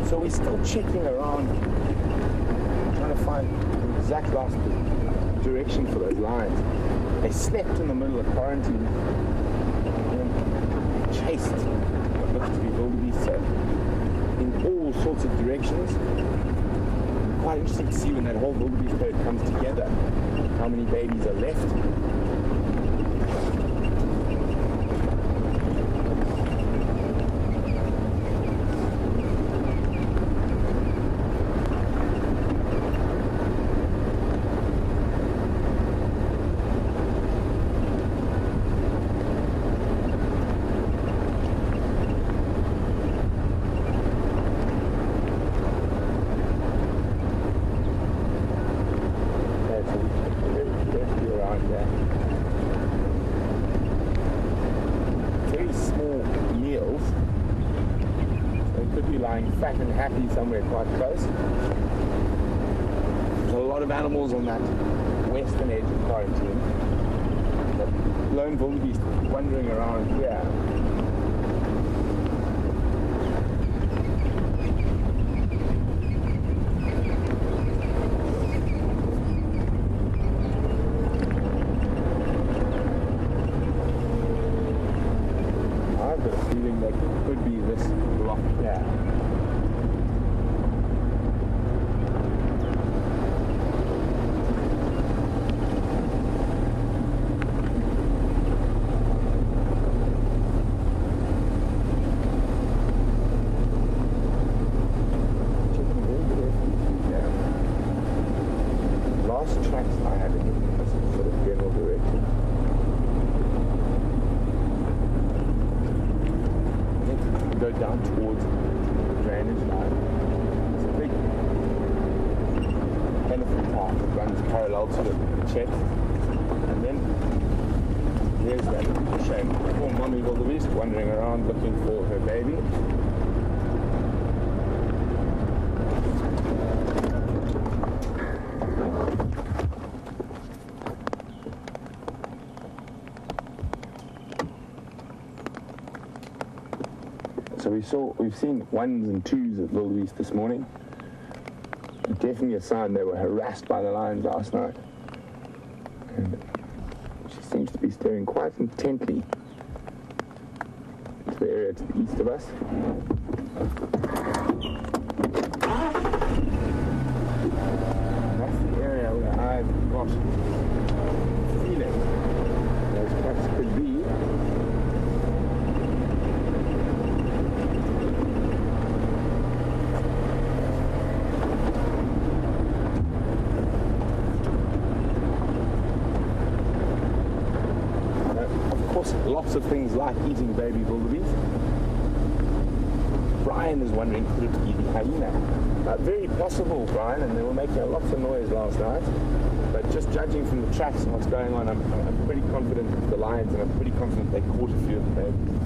So we're still checking around, trying to find the exact last direction for those lions. They slept in the middle of quarantine and chased what looks to be wildebeest in all sorts of directions. Quite interesting to see when that whole wildebeest herd comes together, how many babies are left. Fat and happy somewhere quite close. There's a lot of animals on that western edge of quarantine. The lone wildebeest wandering around here. I've got a feeling that it could be this block here. Down towards the drainage line. It's a big elephant path that runs parallel to the check. And then there's that shame poor mommy wildebeest wandering around looking for her baby. So we've seen ones and twos of wildebeest this morning. Definitely a sign they were harassed by the lions last night. And she seems to be staring quite intently into the area to the east of us. And that's the area where I've got a feeling those tracks could be. Lots of things like eating baby wildebeest. Brian is wondering, could it be the hyena? Very possible, Brian, and they were making lots of noise last night. But just judging from the tracks and what's going on, I'm pretty confident with the lions, and I'm pretty confident they caught a few of the babies.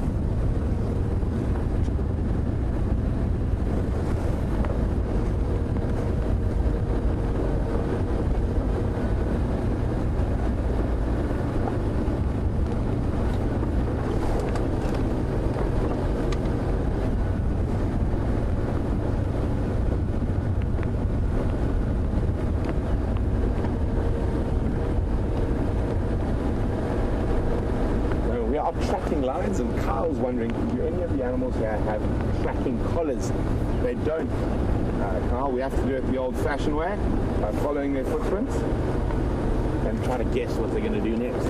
Tracking lines, and Kyle's wondering, do any of the animals here have tracking collars? They don't. Kyle, we have to do it the old-fashioned way, by following their footprints and trying to guess what they're going to do next.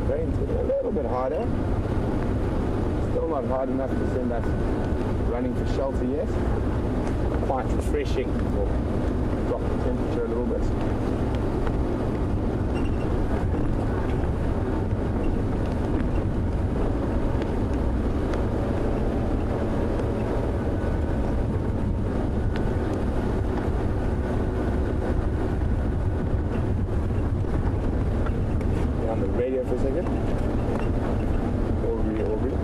Rain's getting a little bit harder. Still not hard enough to send us running for shelter yet. Quite refreshing. Drop the temperature a little bit. Get on the radio for a second. Aubrey.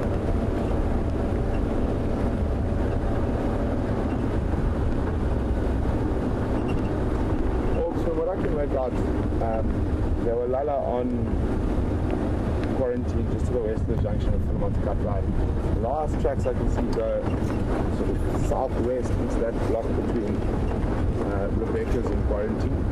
What I can make out, there were Lala on quarantine just to the west of the junction of Philmont Cut Line. The last tracks I can see go sort of southwest into that block between Rebecca's and Quarantine.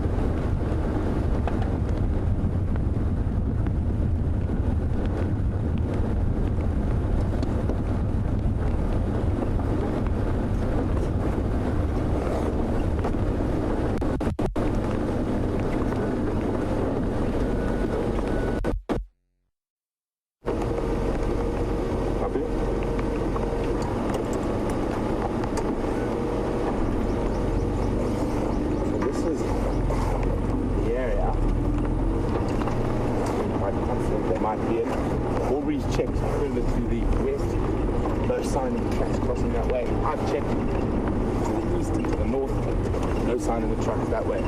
That way. So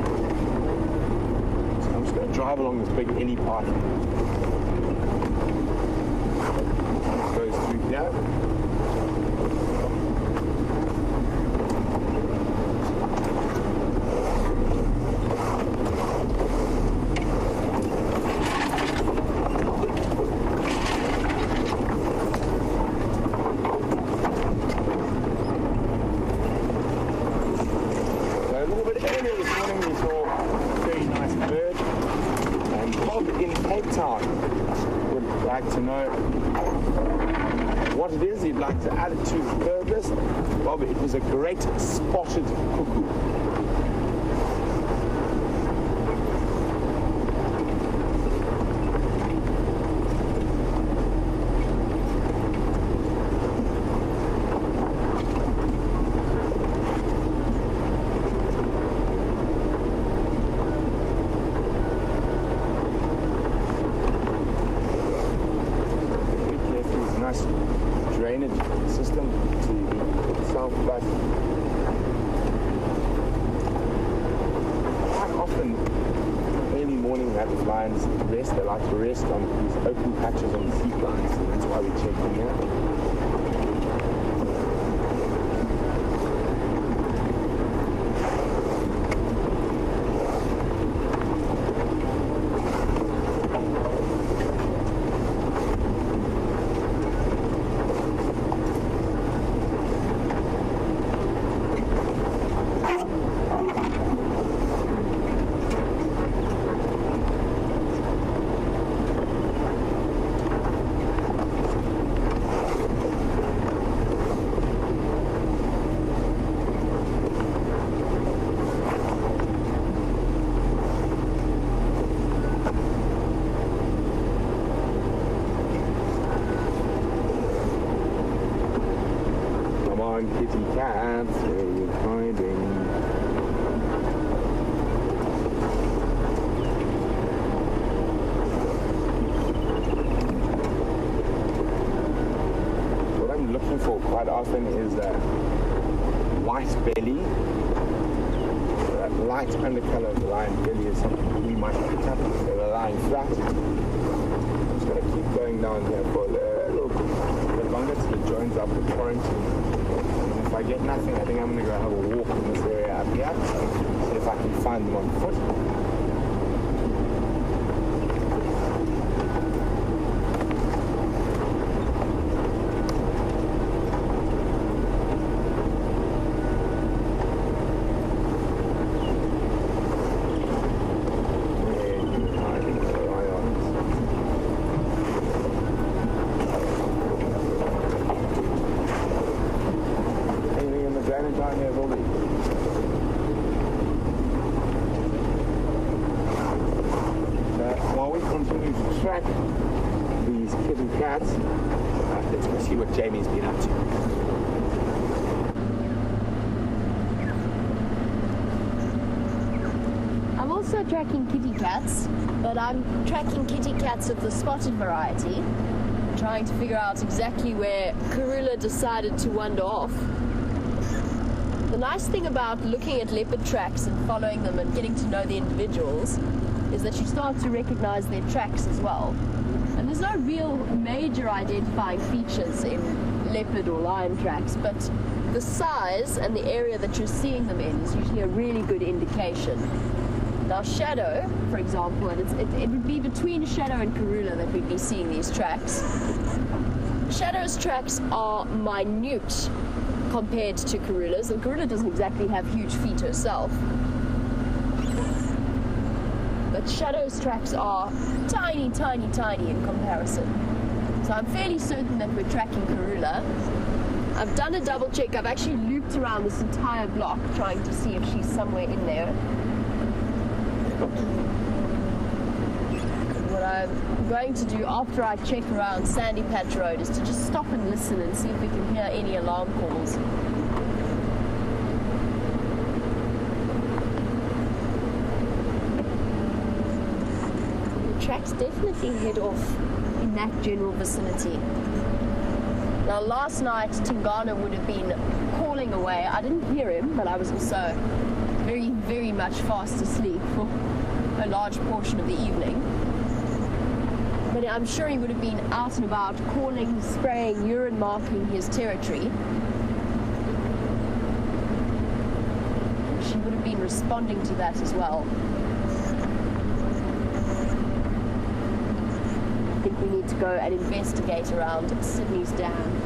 I'm just going to drive along this big any path. It goes through here. To add it to the bird list, Bob, it was a great spotted cuckoo. Drainage system to the south back. Quite often, early morning rabbit lions rest. They like to rest on these open patches on the seat lines, so that's why we check them here. Kitty cats, where are you hiding? What I'm looking for quite often is a white belly. That light undercolor of the lion belly is something we might pick up if they were lying flat. I'm just going to keep going down here for a little bit longer till it joins up with Quarantine. If I get nothing, I think I'm going to go have a walk in this area up here, see if I can find them on foot. While we continue to track these kitty cats, let's go see what Jamie's been up to. I'm also tracking kitty cats, but I'm tracking kitty cats of the spotted variety, trying to figure out exactly where Karula decided to wander off. The nice thing about looking at leopard tracks and following them and getting to know the individuals is that you start to recognize their tracks as well. And there's no real major identifying features in leopard or lion tracks, but the size and the area that you're seeing them in is usually a really good indication. Now Shadow, for example, and it would be between Shadow and Karula that we'd be seeing these tracks. Shadow's tracks are minute compared to Karula's, and Karula doesn't exactly have huge feet herself. But Shadow's tracks are tiny, tiny, tiny in comparison. So I'm fairly certain that we're tracking Karula. I've done a double check. I've actually looped around this entire block trying to see if she's somewhere in there. What I'm going to do after I check around Sandy Patch Road is to just stop and listen and see if we can hear any alarm calls. The tracks definitely head off in that general vicinity. Now last night Tingana would have been calling away. I didn't hear him, but I was also very, very much fast asleep for a large portion of the evening. But I'm sure he would have been out and about calling, spraying, urine marking his territory. She would have been responding to that as well. I think we need to go and investigate around Sydney's dam.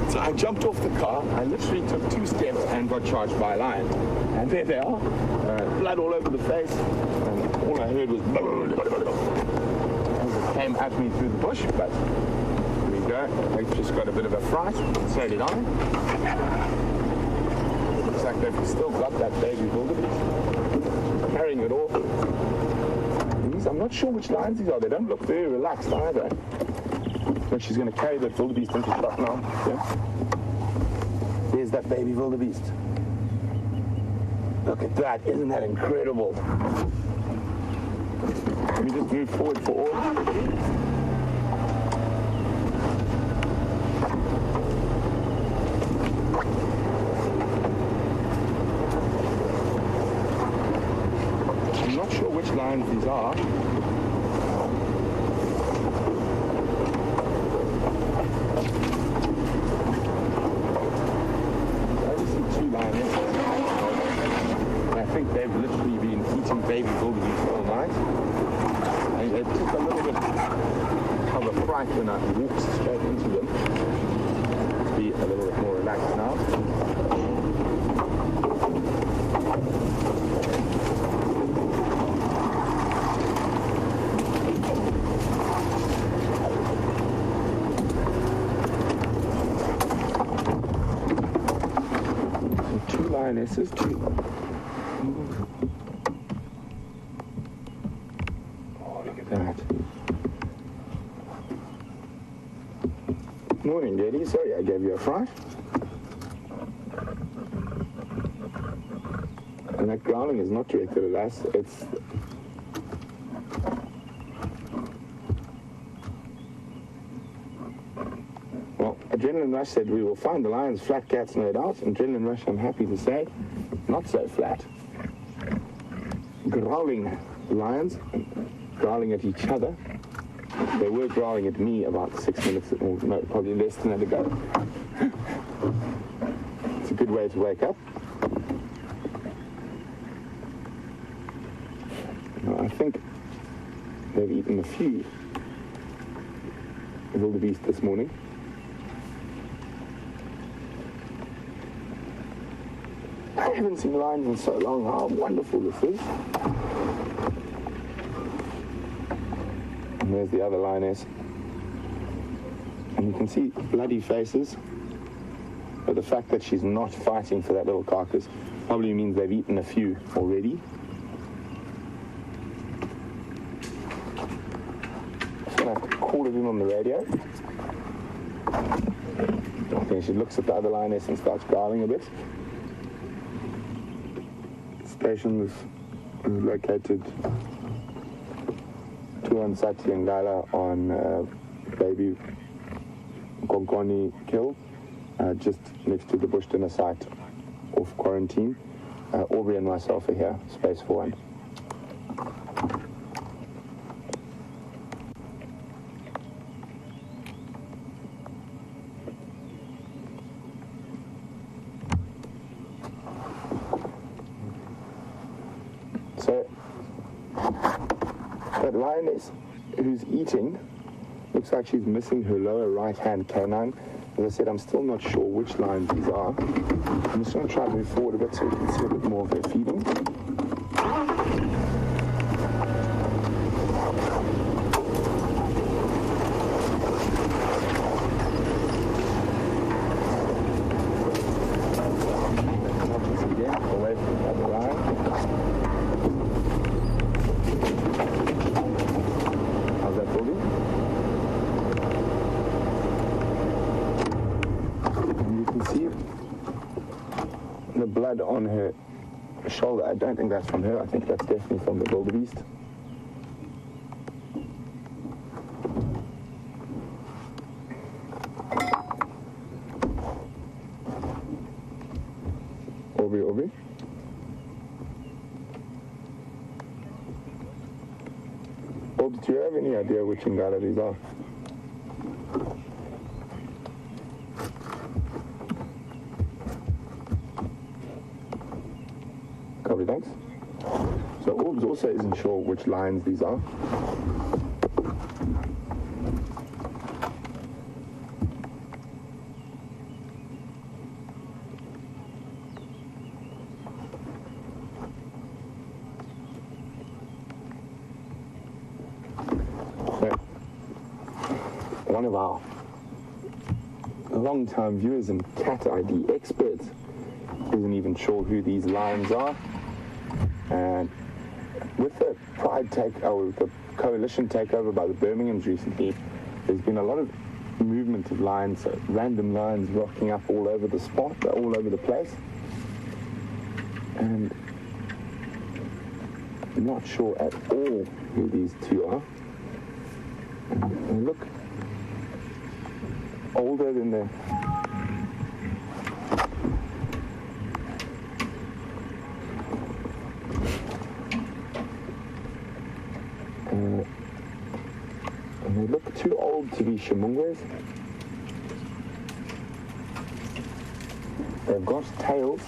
So I jumped off the car, I literally took 2 steps and got charged by a lion. And there they are, blood all over the face, and all I heard was as it came at me through the bush, but here we go. They've just got a bit of a fright, so did I. Looks like they've still got that baby wildebeest, carrying it off. I'm not sure which lions these are, they don't look very relaxed either. But she's going to carry that wildebeest into shot now. Yeah. There's that baby wildebeest. Look at that, isn't that incredible? Let me just move forward for all. I'm not sure which lions these are. They've literally been eating baby wildebeest all night. And it took a little bit of a fright when I walked straight into them. Let's be a little bit more relaxed now. So 2 lionesses, 2. Oh, look at that. Morning, Daddy. Sorry I gave you a fright. And that growling is not directed at us. It's... Well, Adrenaline Rush said we will find the lions, flat cats, no doubt. And Adrenaline Rush, I'm happy to say, not so flat. Growling lions, growling at each other. They were growling at me about 6 minutes, or no, probably less than that ago. It's a good way to wake up. Now, I think they've eaten a few wildebeest this morning. I haven't seen lions in so long. How wonderful this is. And there's the other lioness. And you can see bloody faces. But the fact that she's not fighting for that little carcass probably means they've eaten a few already. Just going to have to call it in on the radio. I think she looks at the other lioness and starts growling a bit. Station is located 2 on Sati and Gala on baby Gongoni kill, just next to the bush dinner site off quarantine. Aubrey and myself are here, space for one. So, that lioness who's eating looks like she's missing her lower right-hand canine. As I said, I'm still not sure which lions these are. I'm just going to try to move forward a bit so we can see a bit more of her feeding. Again, away from the other lion. How's that, Bobby? See the blood on her shoulder. I don't think that's from her. I think that's definitely from the wildebeest. Aubrey. Aubrey, do you have any idea which Ingala these are? Copy, thanks. So Orbs also isn't sure which lions these are. So, one of our long-time viewers and cat ID experts isn't even sure who these lions are. And with the the coalition takeover by the Birminghams recently, there's been a lot of movement of lions, random lions rocking up all over the spot, all over the place. And I'm not sure at all who these two are. They look older than the and they look too old to be Shimungwes. They've got tails,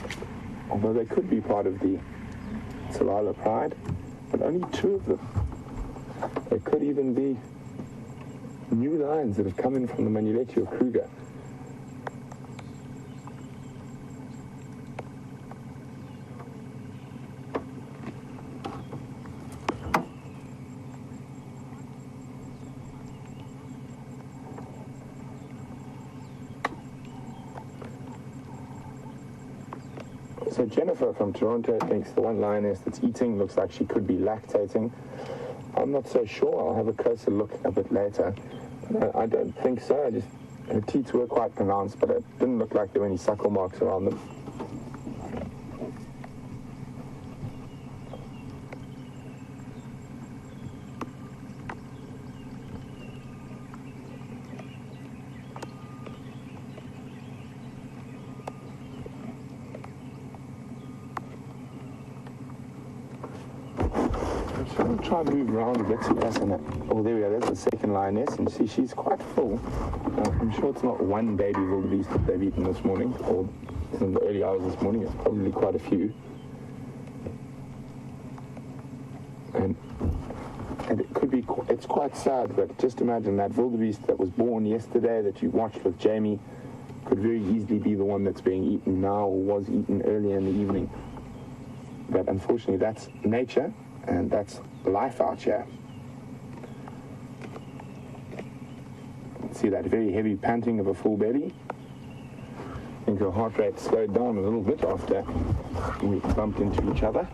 although they could be part of the Tsalala pride, but only two of them. They could even be new lions that have come in from the Manuleti or Kruger. So Jennifer from Toronto thinks the one lioness that's eating looks like she could be lactating. I'm not so sure. I'll have a closer look a bit later. I don't think so. Her teeth were quite pronounced, but it didn't look like there were any suckle marks around them. I'm going to try and move around a bit. Oh, there we go. There's the second lioness, and see, she's quite full. I'm sure it's not one baby wildebeest that they've eaten this morning, or in the early hours this morning. It's probably quite a few. And it could be, it's quite sad, but just imagine that wildebeest that was born yesterday that you watched with Jamie could very easily be the one that's being eaten now or was eaten earlier in the evening. But unfortunately, that's nature. And that's life out here. See that very heavy panting of a full belly? I think her heart rate slowed down a little bit after we bumped into each other.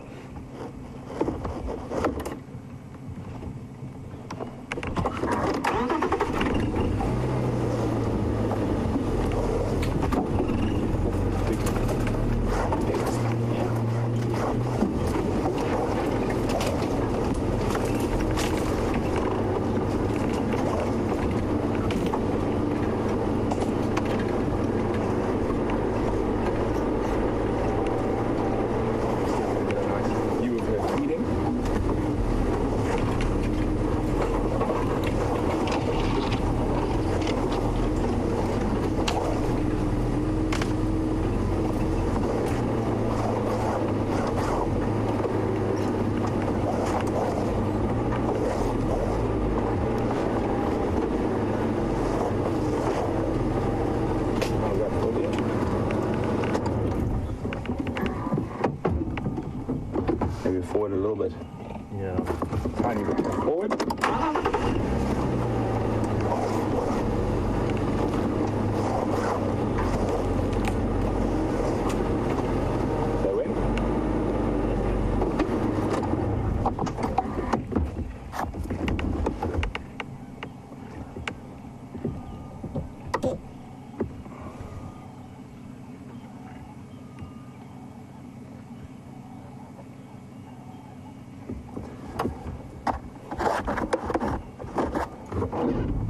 little bit. Yeah. Tiny bit forward. They win.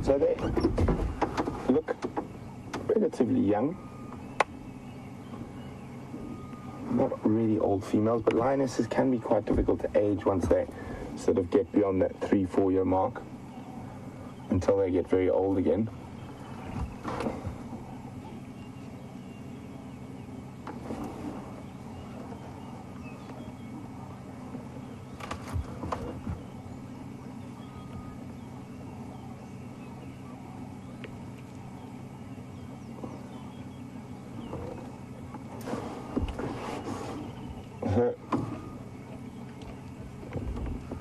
So they look relatively young. Not really old females, but lionesses can be quite difficult to age once they sort of get beyond that 3-4 year mark until they get very old again.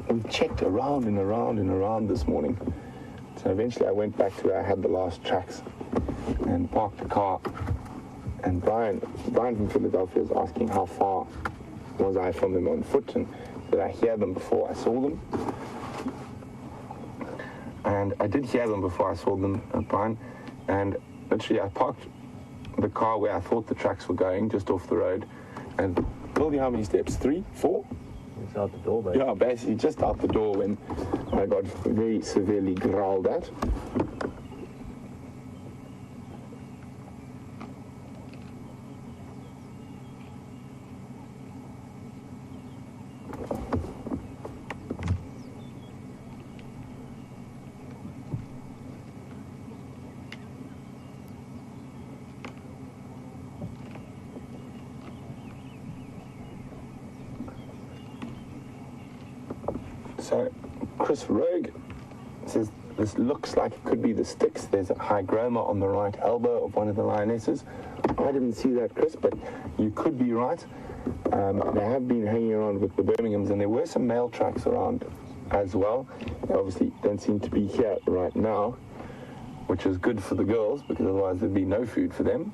We've checked around and around and around this morning. So eventually I went back to where I had the last tracks and parked the car. And Brian from Philadelphia was asking how far was I from them on foot, and did I hear them before I saw them? And I did hear them before I saw them, Brian. And literally I parked the car where I thought the tracks were going, just off the road. And told you how many steps? 3, 4? It's out the door, baby. Yeah, basically just out the door when I got very severely growled at. So, Chris Rogue says this looks like it could be the Styx. There's a hygroma on the right elbow of one of the lionesses. I didn't see that, Chris, but you could be right. They have been hanging around with the Birminghams, and there were some male tracks around as well. They obviously don't seem to be here right now, which is good for the girls, because otherwise there'd be no food for them.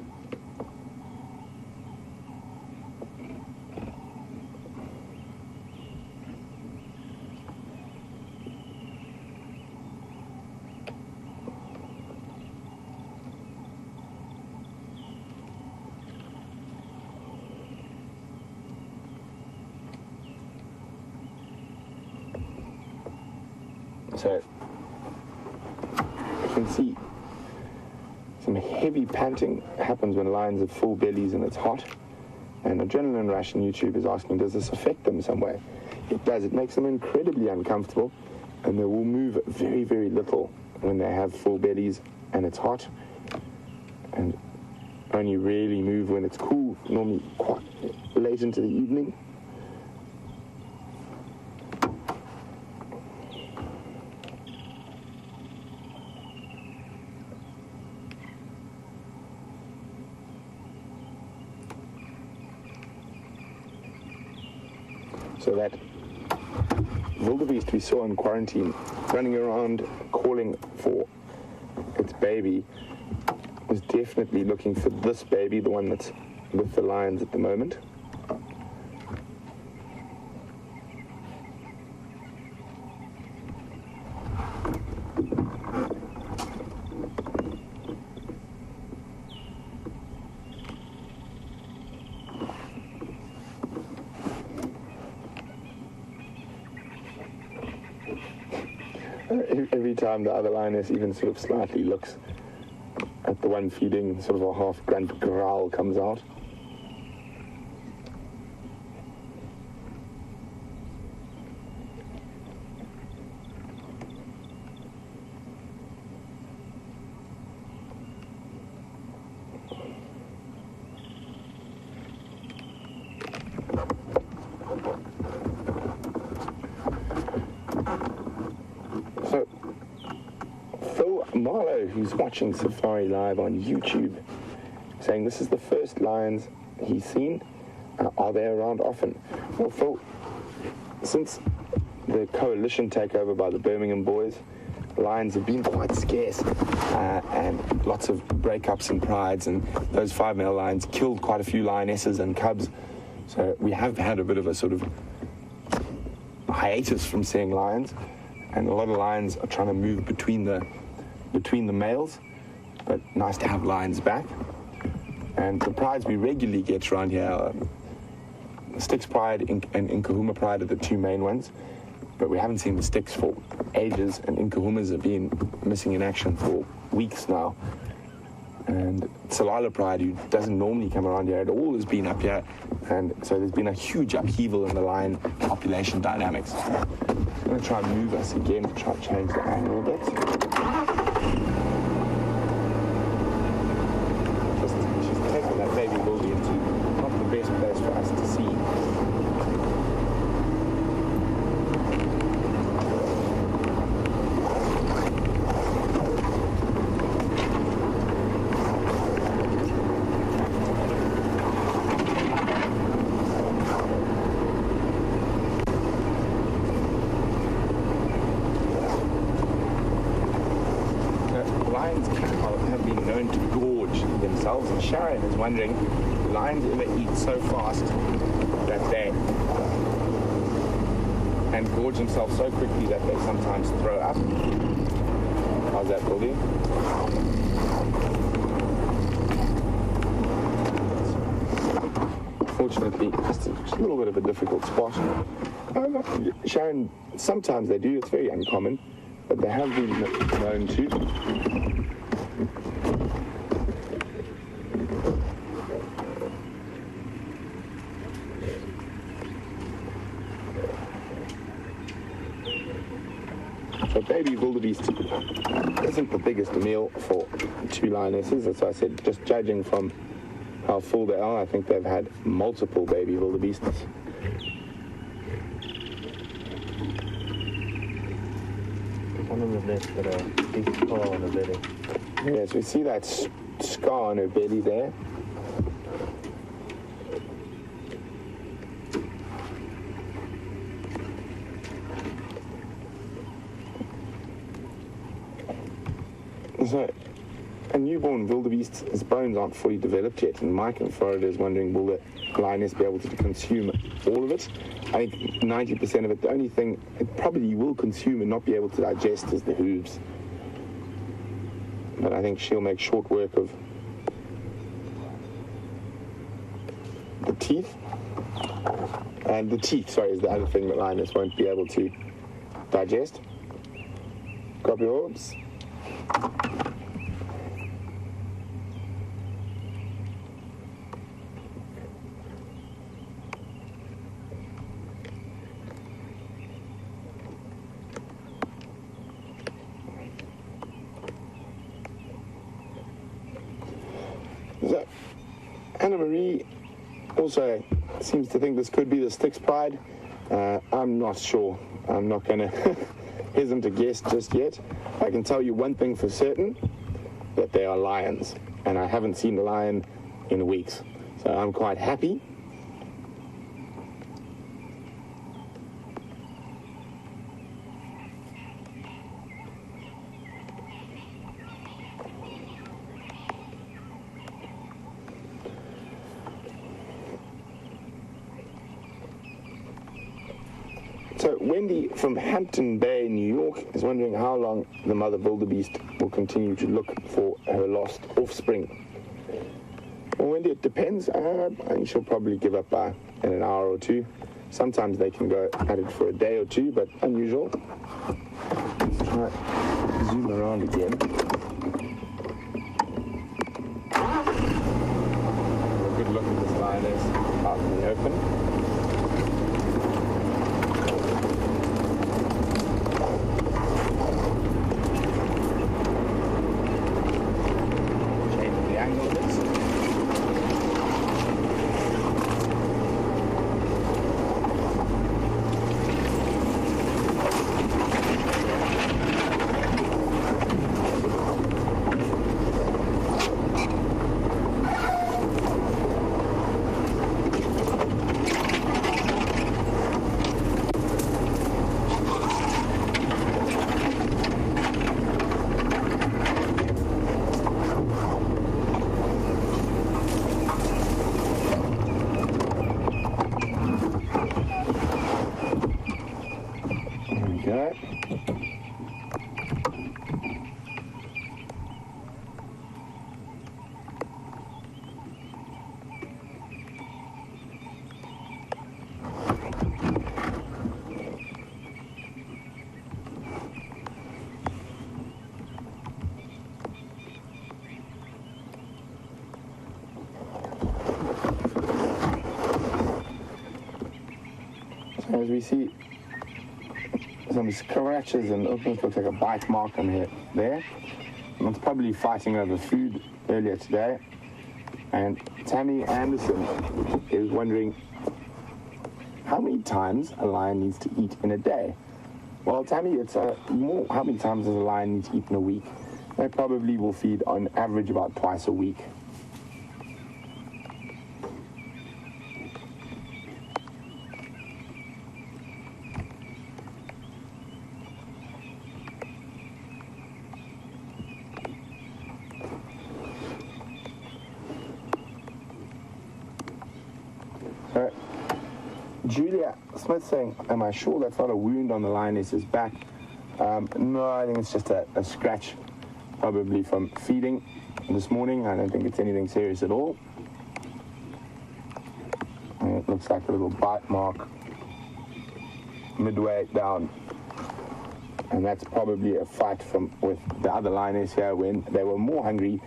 So you can see some heavy panting happens when lions have full bellies and it's hot. And Adrenaline Rush on YouTube is asking, does this affect them some way? It does. It makes them incredibly uncomfortable, and they will move very, very little when they have full bellies and it's hot, and only really move when it's cool, normally quite late into the evening. So that wildebeest we saw in quarantine, running around calling for its baby, was definitely looking for this baby, the one that's with the lions at the moment. Every time the other lioness even sort of slightly looks at the one feeding, sort of a half grunt growl comes out. So, Phil Marlowe, who's watching Safari Live on YouTube, saying this is the first lions he's seen. Are they around often? Well, Phil, since the coalition takeover by the Birmingham boys, lions have been quite scarce, and lots of breakups and prides, and those 5 male lions killed quite a few lionesses and cubs. So we have had a bit of a sort of hiatus from seeing lions, and a lot of lions are trying to move between the males, but nice to have lions back. And the prides we regularly get around here are Styx Pride and Nkahuma Pride are the 2 main ones, but we haven't seen the Styx for ages, and Nkahumas have been missing in action for weeks now. And SafariLIVE Pride, who doesn't normally come around here at all, has been up here, and so there's been a huge upheaval in the lion population dynamics. I'm going to try and move us again to try and change the angle a bit. She's taken that baby wildy into not the best place for us to see. Lions have been known to gorge themselves, and Sharon is wondering, do lions ever eat so fast that they and gorge themselves so quickly that they sometimes throw up? How's that, Goldie? Fortunately, just a little bit of a difficult spot. Sharon, sometimes they do, it's very uncommon, but they have been known to. So baby wildebeest isn't the biggest meal for 2 lionesses. As I said, just judging from how full they are, I think they've had multiple baby wildebeests. One of the next got a big scar on her belly. Yes, we see that scar on her belly there. So, a newborn wildebeest, his bones aren't fully developed yet, and Mike in Florida is wondering, will the lioness be able to consume all of it? I think 90% of it, the only thing it probably will consume and not be able to digest is the hooves. But I think she'll make short work of the teeth. And the teeth, sorry, is the other thing that lioness won't be able to digest. Copy orbs. So, Anna Marie also seems to think this could be the Styx Pride. I'm not sure. I'm not going to hesitate to guess just yet. I can tell you one thing for certain, that they are lions, and I haven't seen a lion in weeks. So I'm quite happy. So Wendy from Hampton Bay, New York, is wondering how long the mother wildebeest will continue to look for her lost offspring. Well, Wendy, it depends. I think she'll probably give up in an hour or 2. Sometimes they can go at it for a day or 2, but unusual. Let's try zoom around again. Have a good look at this lioness out in the open. go. As we see some scratches and looks like a bite mark on here there. And it's probably fighting over food earlier today. And Tammy Anderson is wondering how many times a lion needs to eat in a day. Well, Tammy, it's more how many times does a lion need to eat in a week? They probably will feed on average about twice a week. Julia Smith saying, am I sure that's not a wound on the lioness's back? No, I think it's just a scratch, probably from feeding this morning. I don't think it's anything serious at all. And it looks like a little bite mark midway down. And that's probably a fight with the other lioness here when they were more hungry.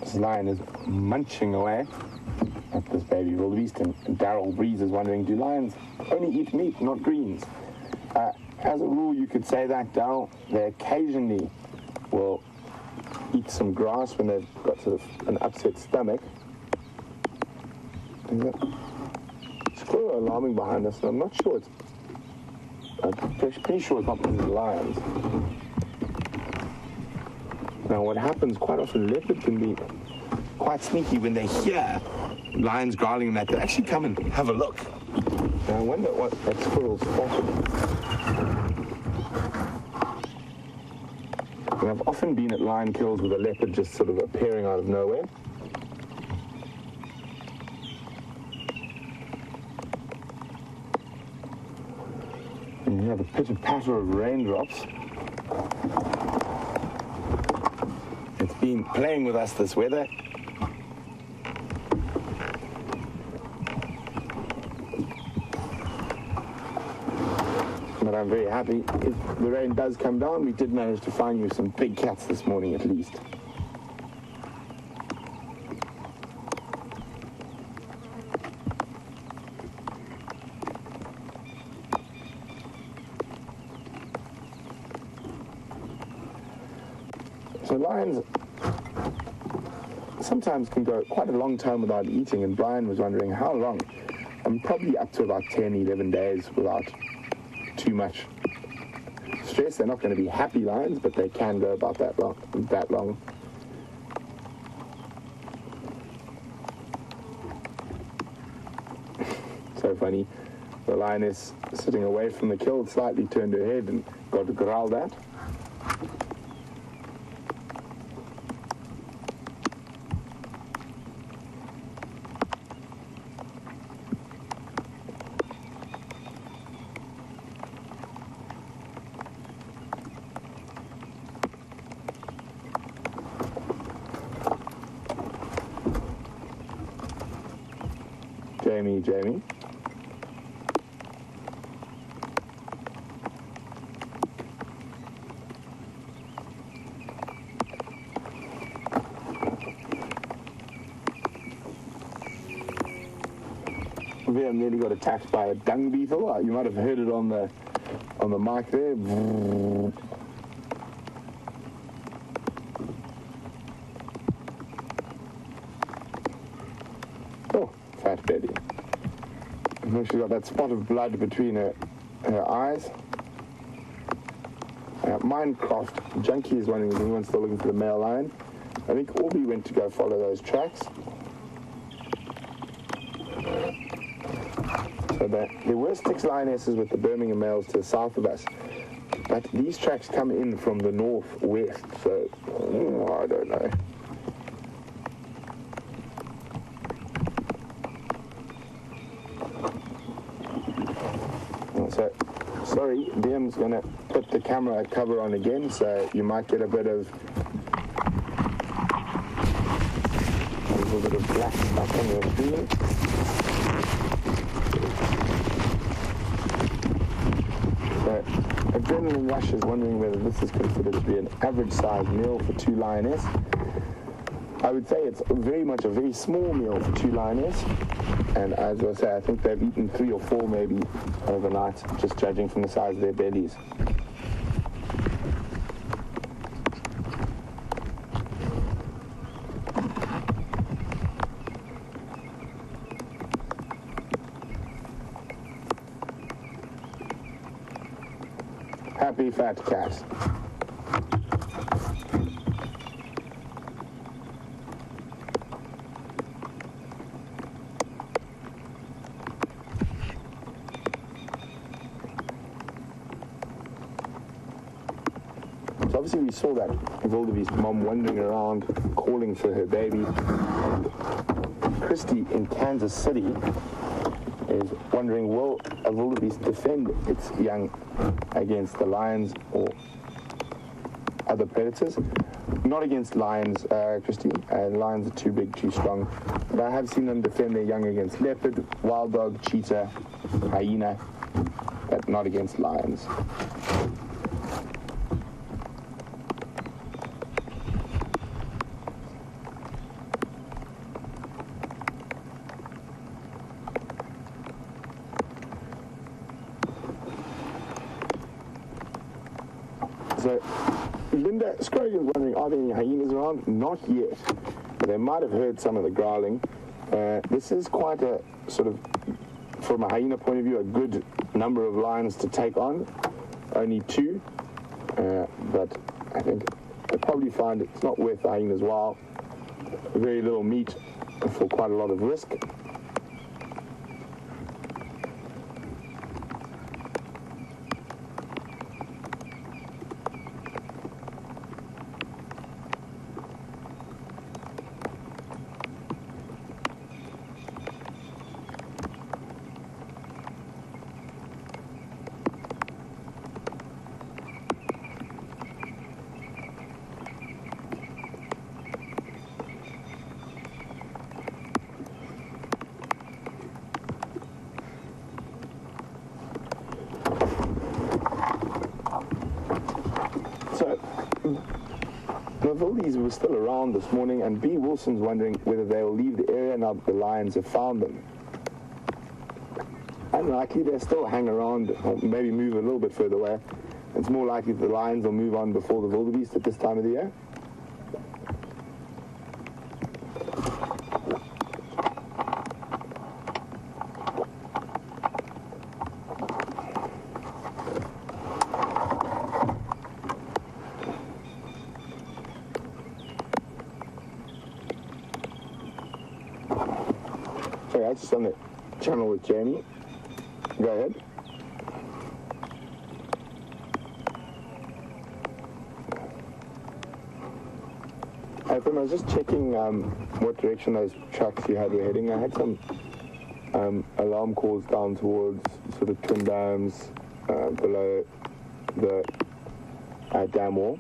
This lion is munching away at this baby wildebeest, and Daryl Breeze is wondering, do lions only eat meat, not greens? As a rule, you could say that, Daryl. They occasionally will eat some grass when they've got sort of an upset stomach. There's a squirrel alarming behind us, and I'm not sure I'm pretty sure it's not because of the lions. Now, what happens quite often, leopards can be quite sneaky when they hear lions growling that. They actually come and have a look. Now, I wonder what that squirrel's spotted. And I've often been at lion kills with a leopard just sort of appearing out of nowhere. And you have a pitter-patter of raindrops. It's been playing with us, this weather. But I'm very happy. If the rain does come down, we did manage to find you some big cats this morning at least. So lions sometimes can go quite a long time without eating, and Brian was wondering how long. I'm probably up to about 10, 11 days without too much stress. They're not going to be happy lions, but they can go about that long. So funny. The lioness sitting away from the kill slightly turned her head and got growled at. Jamie. We nearly got attacked by a dung beetle. You might have heard it on the mic there. Oh, fat baby. She's got that spot of blood between her eyes. Minecraft Junkie is wondering if anyone's still looking for the male lion. I think Aubrey went to go follow those tracks. So there were Styx lionesses with the Birmingham males to the south of us, but these tracks come in from the northwest, so I don't know. So, sorry, DM's going to put the camera cover on again, so you might get a little bit of black stuff on your screen. So, Adrenaline Rush is wondering whether this is considered to be an average-sized meal for 2 lioness. I would say it's very much a very small meal for 2 lioness, and as I say, I think they've eaten 3 or 4 maybe overnight, just judging from the size of their bellies. Happy fat cat. So obviously we saw that wildebeest mom wandering around calling for her baby. And Christy in Kansas City is wondering, will a wildebeest defend its young against the lions or other predators? Not against lions, Christy. Lions are too big, too strong. But I have seen them defend their young against leopard, wild dog, cheetah, hyena, but not against lions. So, Linda Scrogan is wondering, are there any hyenas around? Not yet, but they might have heard some of the growling. This is quite a sort of, from a hyena point of view, a good number of lions to take on. Only 2, but I think they probably find it's not worth the hyenas' while. Very little meat for quite a lot of risk. The wildies were still around this morning, and B. Wilson's wondering whether they will leave the area now that the lions have found them. Unlikely, they'll still hang around, or maybe move a little bit further away. It's more likely that the lions will move on before the wildebeest at this time of the year. Sorry, I just on the channel with Jamie. Go ahead. I was just checking what direction those trucks you had were heading. I had some alarm calls down towards sort of Twin Dams, below the dam wall.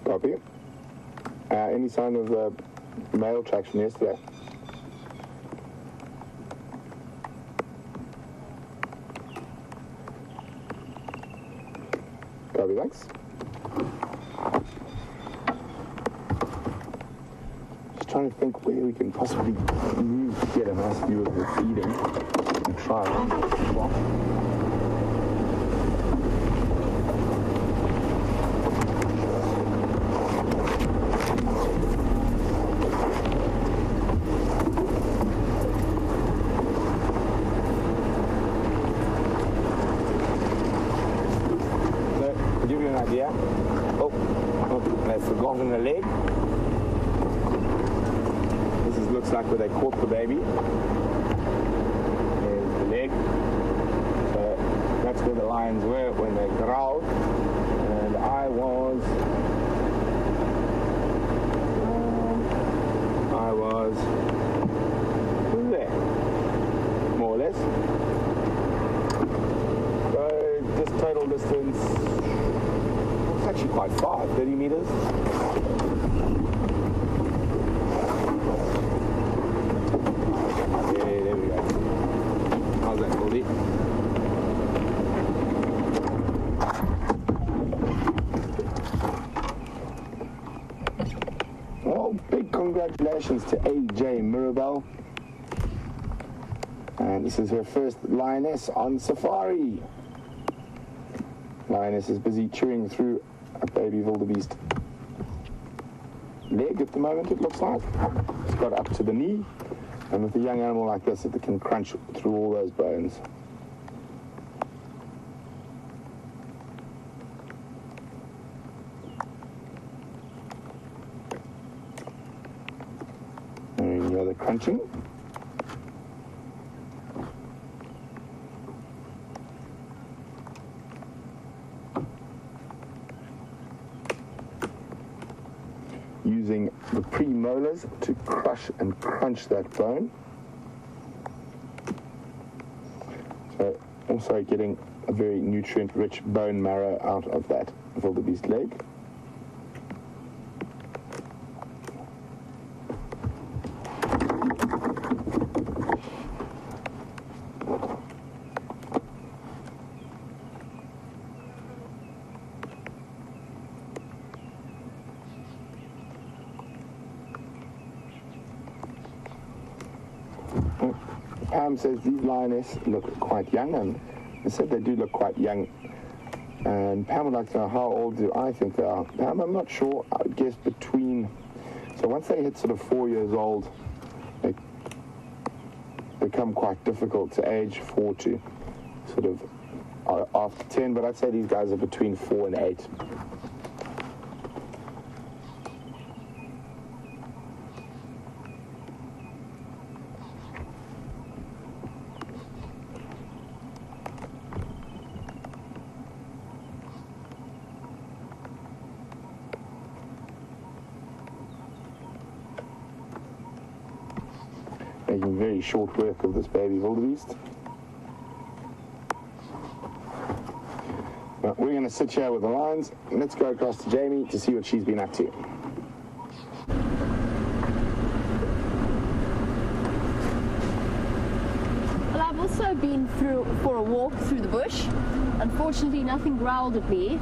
Copy. Any sign of male traction yesterday? Copy, thanks. Just trying to think where we can possibly move to get a nice view of the feeding and try it. like where they caught the baby. There's the leg. So that's where the lions were when they growled. And I was there, more or less. So just total distance, it's actually quite far, 30 meters. Yeah, there we go. How's that, Goldie? Well, big congratulations to AJ Mirabel. And this is her first lioness on safari. Lioness is busy chewing through a baby wildebeest leg at the moment, it looks like. It's got up to the knee. And with a young animal like this, it can crunch through all those bones. There you go, the crunching. Using the premolars to crush and crunch that bone. So also getting a very nutrient-rich bone marrow out of that wildebeest leg. Pam says these lionesses look quite young, and they said they do look quite young. And Pam would like to know, how old do I think they are? Pam, I'm not sure. I would guess between, so once they hit sort of 4 years old, they become quite difficult to age 4 to sort of after 10, but I'd say these guys are between 4 and 8. Making very short work of this baby wildebeest. Well, we're going to sit here with the lions. Let's go across to Jamie to see what she's been up to. Well, I've also been for a walk through the bush. Unfortunately, nothing growled at me.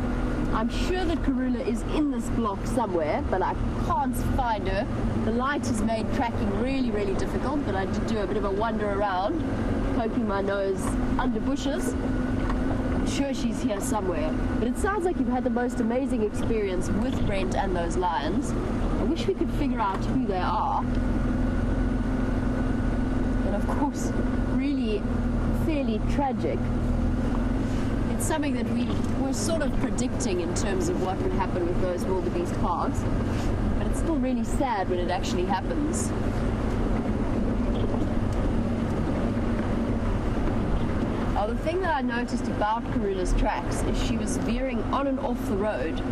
I'm sure that Karula is in this block somewhere, but I can't find her. The light has made tracking really, really difficult, but I did do a bit of a wander around, poking my nose under bushes. I'm sure she's here somewhere. But it sounds like you've had the most amazing experience with Brent and those lions. I wish we could figure out who they are. And of course, really fairly tragic. It's something that we were sort of predicting in terms of what would happen with those wildebeest calves, but it's still really sad when it actually happens. Oh, the thing that I noticed about Karula's tracks is she was veering on and off the road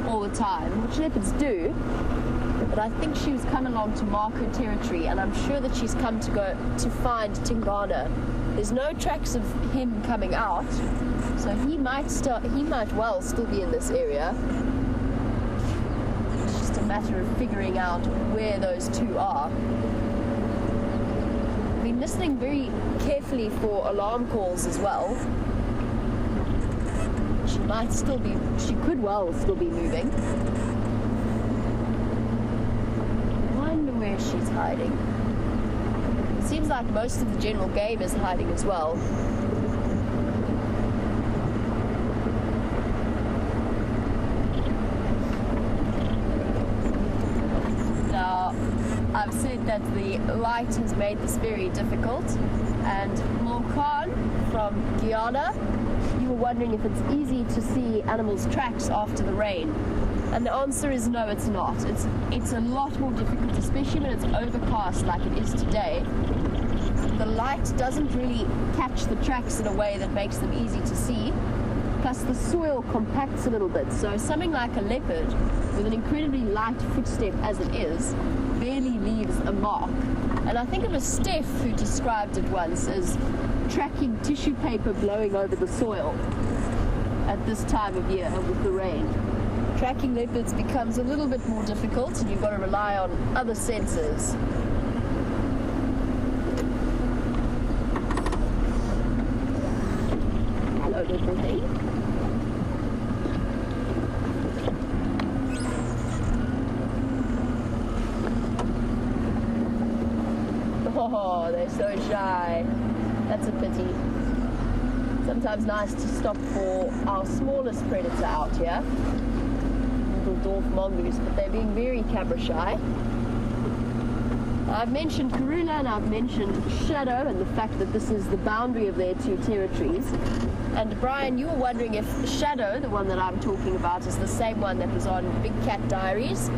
all the time, which leopards do, but I think she was coming along to mark her territory, and I'm sure that she's come to go to find Tingana. There's no tracks of him coming out, so he might well still be in this area. It's just a matter of figuring out where those two are. I've been listening very carefully for alarm calls as well. She could well still be moving. I wonder where she's hiding. Seems like most of the general game is hiding as well. Now, I've said that the light has made this very difficult, and Morkan from Guyana, you were wondering if it's easy to see animals' tracks after the rain. And the answer is no, it's not. It's a lot more difficult, especially when it's overcast like it is today. The light doesn't really catch the tracks in a way that makes them easy to see. Plus the soil compacts a little bit, so something like a leopard with an incredibly light footstep as it is barely leaves a mark. And I think it was Steph who described it once as tracking tissue paper blowing over the soil at this time of year with the rain. Tracking leopards becomes a little bit more difficult, and you've got to rely on other sensors. Hello, little thing. Oh, they're so shy. That's a pity. Sometimes nice to stop for our smallest predator out here. Little dwarf mongoose, but they're being very camera shy. I've mentioned Karula and I've mentioned Shadow and the fact that this is the boundary of their two territories. And Brian, you were wondering if Shadow, the one that I'm talking about, is the same one that was on Big Cat Diaries.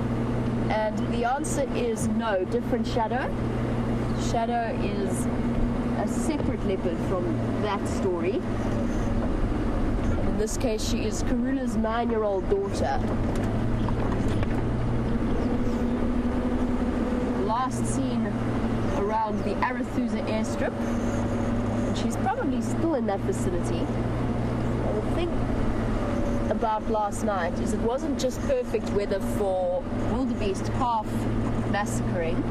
And the answer is no, different Shadow. Shadow is a separate leopard from that story. And in this case, she is Karula's 9-year-old daughter. Last seen around the Arathusa airstrip, and she's probably still in that vicinity. And the thing about last night is it wasn't just perfect weather for wildebeest calf massacring.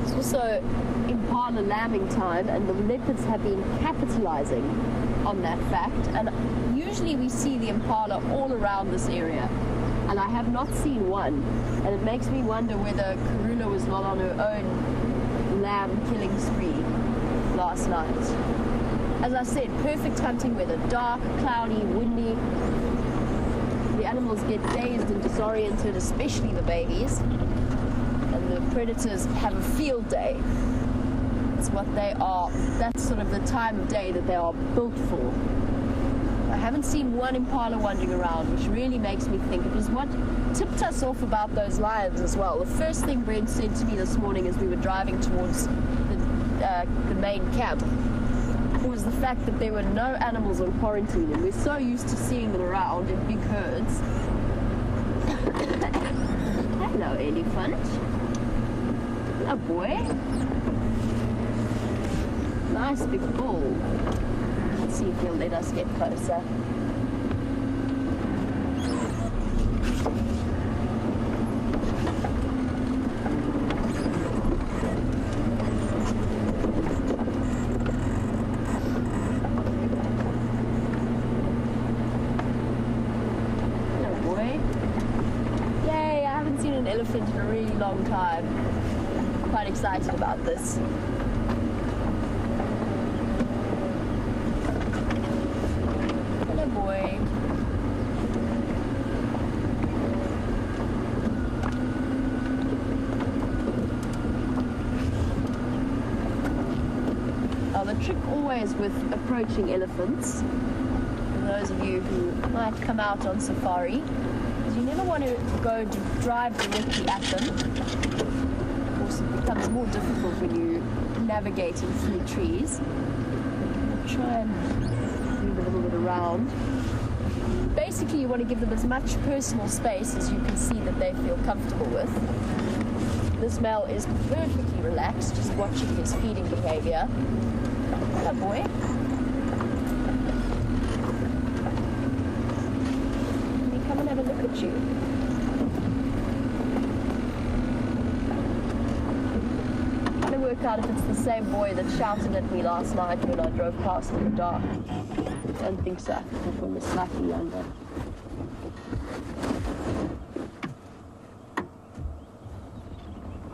It's also impala lambing time, and the leopards have been capitalizing on that fact. And usually we see the impala all around this area, and I have not seen one. And it makes me wonder whether Karula was not on her own lamb killing spree last night. As I said, perfect hunting weather, dark, cloudy, windy. The animals get dazed and disoriented, especially the babies. And the predators have a field day. It's what they are, that's sort of the time of day that they are built for. I haven't seen one impala wandering around, which really makes me think it was what tipped us off about those lions as well. The first thing Brent said to me this morning as we were driving towards the main camp was the fact that there were no animals on quarantine, and we're so used to seeing them around in big herds. Hello, elephant. Hello, boy. Nice big bull. Let's see if he'll let us get closer. Hello, boy. Yay, I haven't seen an elephant in a really long time. I'm quite excited about this. The trick always with approaching elephants, for those of you who might come out on safari, is you never want to go to drive directly at them. Of course, it becomes more difficult when you navigate in through trees. Try and move a little bit around. Basically, you want to give them as much personal space as you can see that they feel comfortable with. This male is perfectly relaxed, just watching his feeding behavior. Hello, boy. Let me come and have a look at you. I'm trying to work out if it's the same boy that shouted at me last night when I drove past in the dark. I don't think so. I think that one was slightly younger.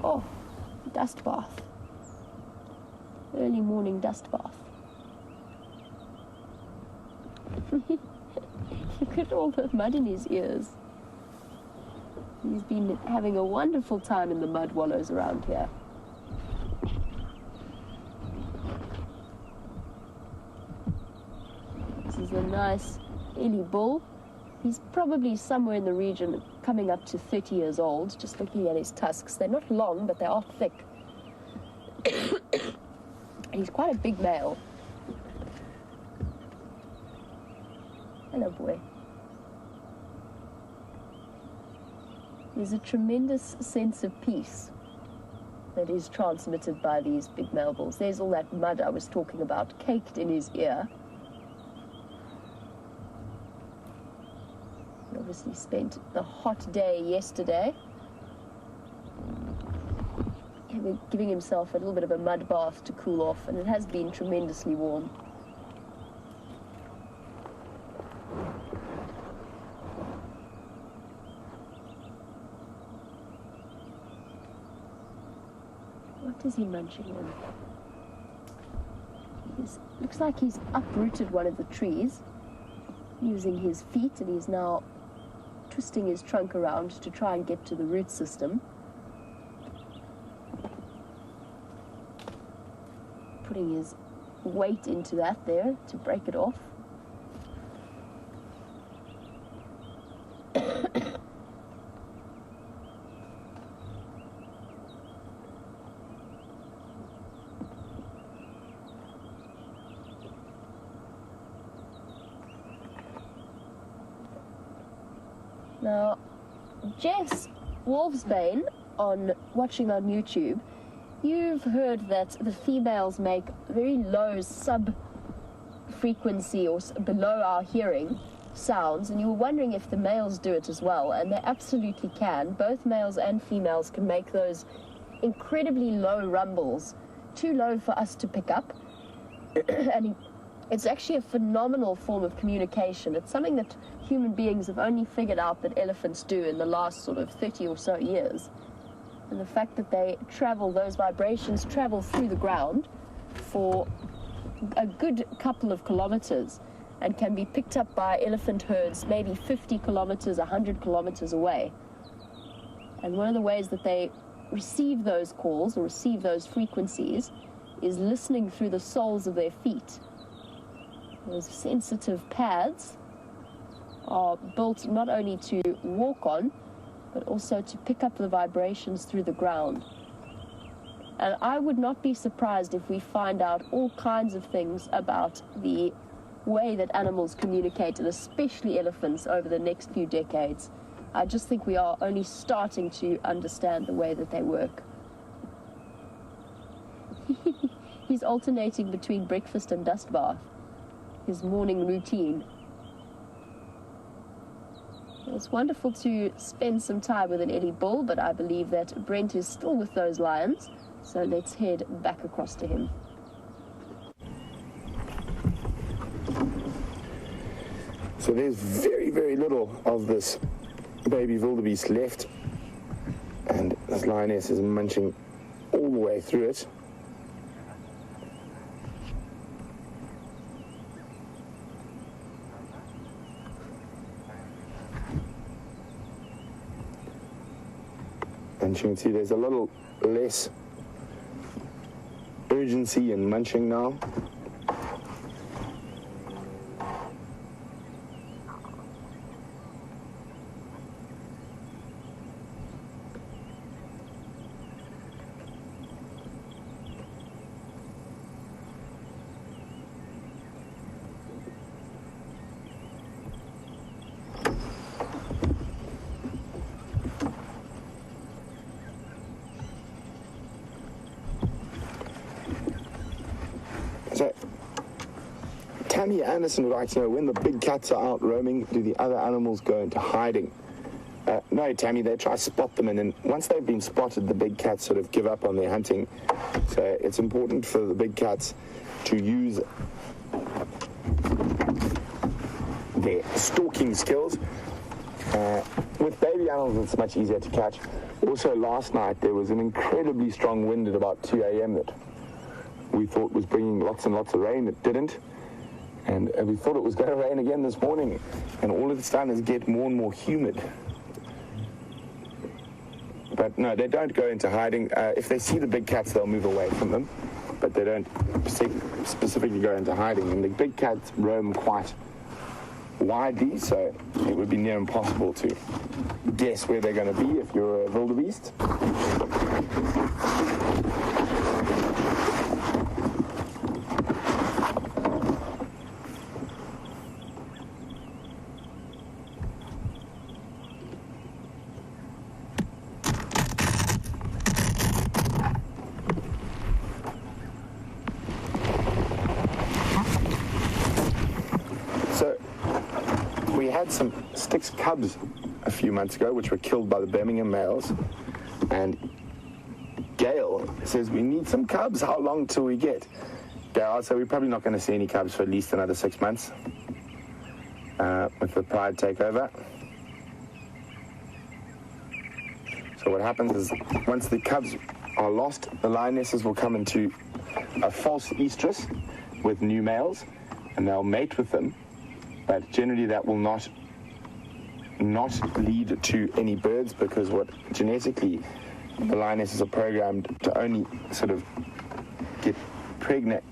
Oh, dust bath. Early morning dust bath. Look at all the mud in his ears. He's been having a wonderful time in the mud wallows around here. This is a nice Ellie bull. He's probably somewhere in the region, coming up to 30 years old, just looking at his tusks. They're not long, but they are thick. He's quite a big male. Hello, boy. There's a tremendous sense of peace that is transmitted by these big male bulls. There's all that mud I was talking about, caked in his ear. He obviously spent the hot day yesterday giving himself a little bit of a mud bath to cool off, and it has been tremendously warm. What is he munching on? Looks like he's uprooted one of the trees using his feet, and he's now twisting his trunk around to try and get to the root system. Putting his weight into that there to break it off. Now, Jess Wolfsbane, watching on YouTube, you've heard that the females make very low sub-frequency or below our hearing sounds, and you were wondering if the males do it as well, and they absolutely can. Both males and females can make those incredibly low rumbles, too low for us to pick up, and it's actually a phenomenal form of communication. It's something that human beings have only figured out that elephants do in the last sort of 30 or so years. And the fact that those vibrations travel through the ground for a good couple of kilometers and can be picked up by elephant herds maybe 50 kilometers, 100 kilometers away. And one of the ways that they receive those calls or receive those frequencies is listening through the soles of their feet. Those sensitive pads are built not only to walk on, but also to pick up the vibrations through the ground. And I would not be surprised if we find out all kinds of things about the way that animals communicate, and especially elephants, over the next few decades. I just think we are only starting to understand the way that they work. He's alternating between breakfast and dust bath, his morning routine. It's wonderful to spend some time with an Eddie bull, but I believe that Brent is still with those lions, so let's head back across to him. So there's very, very little of this baby wildebeest left, and this lioness is munching all the way through it. And you can see there's a little less urgency in munching now. So, Tammy Anderson would like to know, when the big cats are out roaming, do the other animals go into hiding? No, Tammy, they try to spot them, and then once they've been spotted, the big cats sort of give up on their hunting. So it's important for the big cats to use their stalking skills. With baby animals, it's much easier to catch. Also, last night, there was an incredibly strong wind at about 2 a.m. that we thought was bringing lots and lots of rain. It didn't. And we thought it was going to rain again this morning. And all it's done is get more and more humid. But no, they don't go into hiding. If they see the big cats, they'll move away from them. But they don't specifically go into hiding. And the big cats roam quite widely, so it would be near impossible to guess where they're going to be if you're a wildebeest. We had some Styx cubs a few months ago, which were killed by the Birmingham males. And Gail says, we need some cubs. How long till we get? Gail, so we're probably not going to see any cubs for at least another 6 months with the pride takeover. So what happens is once the cubs are lost, the lionesses will come into a false estrus with new males, and they'll mate with them. But generally that will not lead to any birds, because what genetically the lionesses are programmed to only sort of get pregnant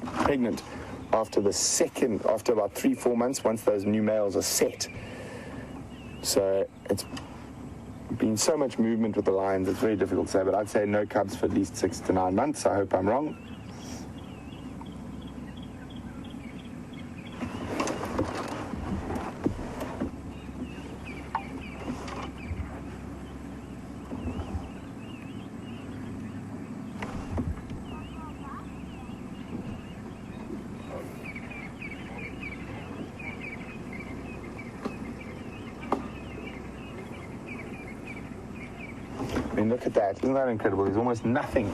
after about 3-4 months, once those new males are set. So it's been so much movement with the lions, it's very difficult to say, but I'd say no cubs for at least 6 to 9 months. I hope I'm wrong. I mean, look at that. Isn't that incredible? There's almost nothing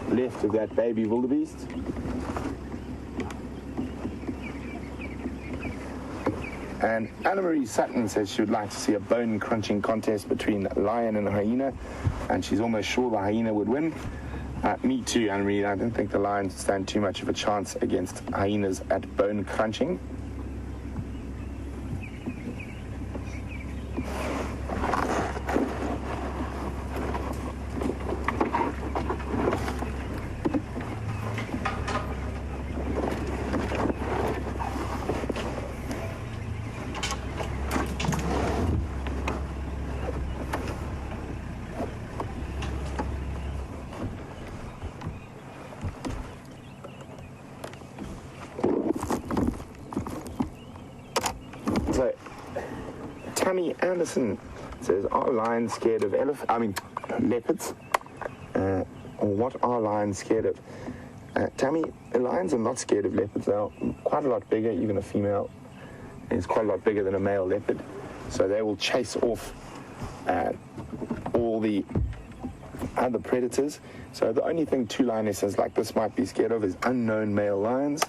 left of that baby wildebeest. And Anna-Marie Sutton says she would like to see a bone-crunching contest between lion and hyena, and she's almost sure the hyena would win. Me too, Anna-Marie. I don't think the lions stand too much of a chance against hyenas at bone-crunching. So, Tammy Anderson says, are lions scared of leopards? Or what are lions scared of? Tammy, the lions are not scared of leopards. They're quite a lot bigger. Even a female is quite a lot bigger than a male leopard. So they will chase off all the other predators. So the only thing two lionesses like this might be scared of is unknown male lions,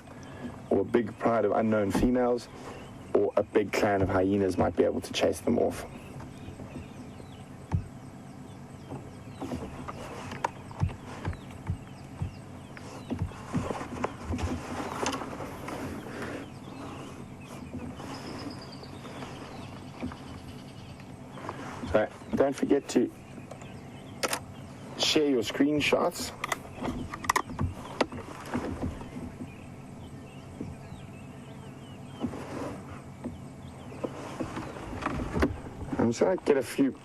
or a big pride of unknown females, or a big clan of hyenas might be able to chase them off. So don't forget to share your screenshots. I'm just going to get a few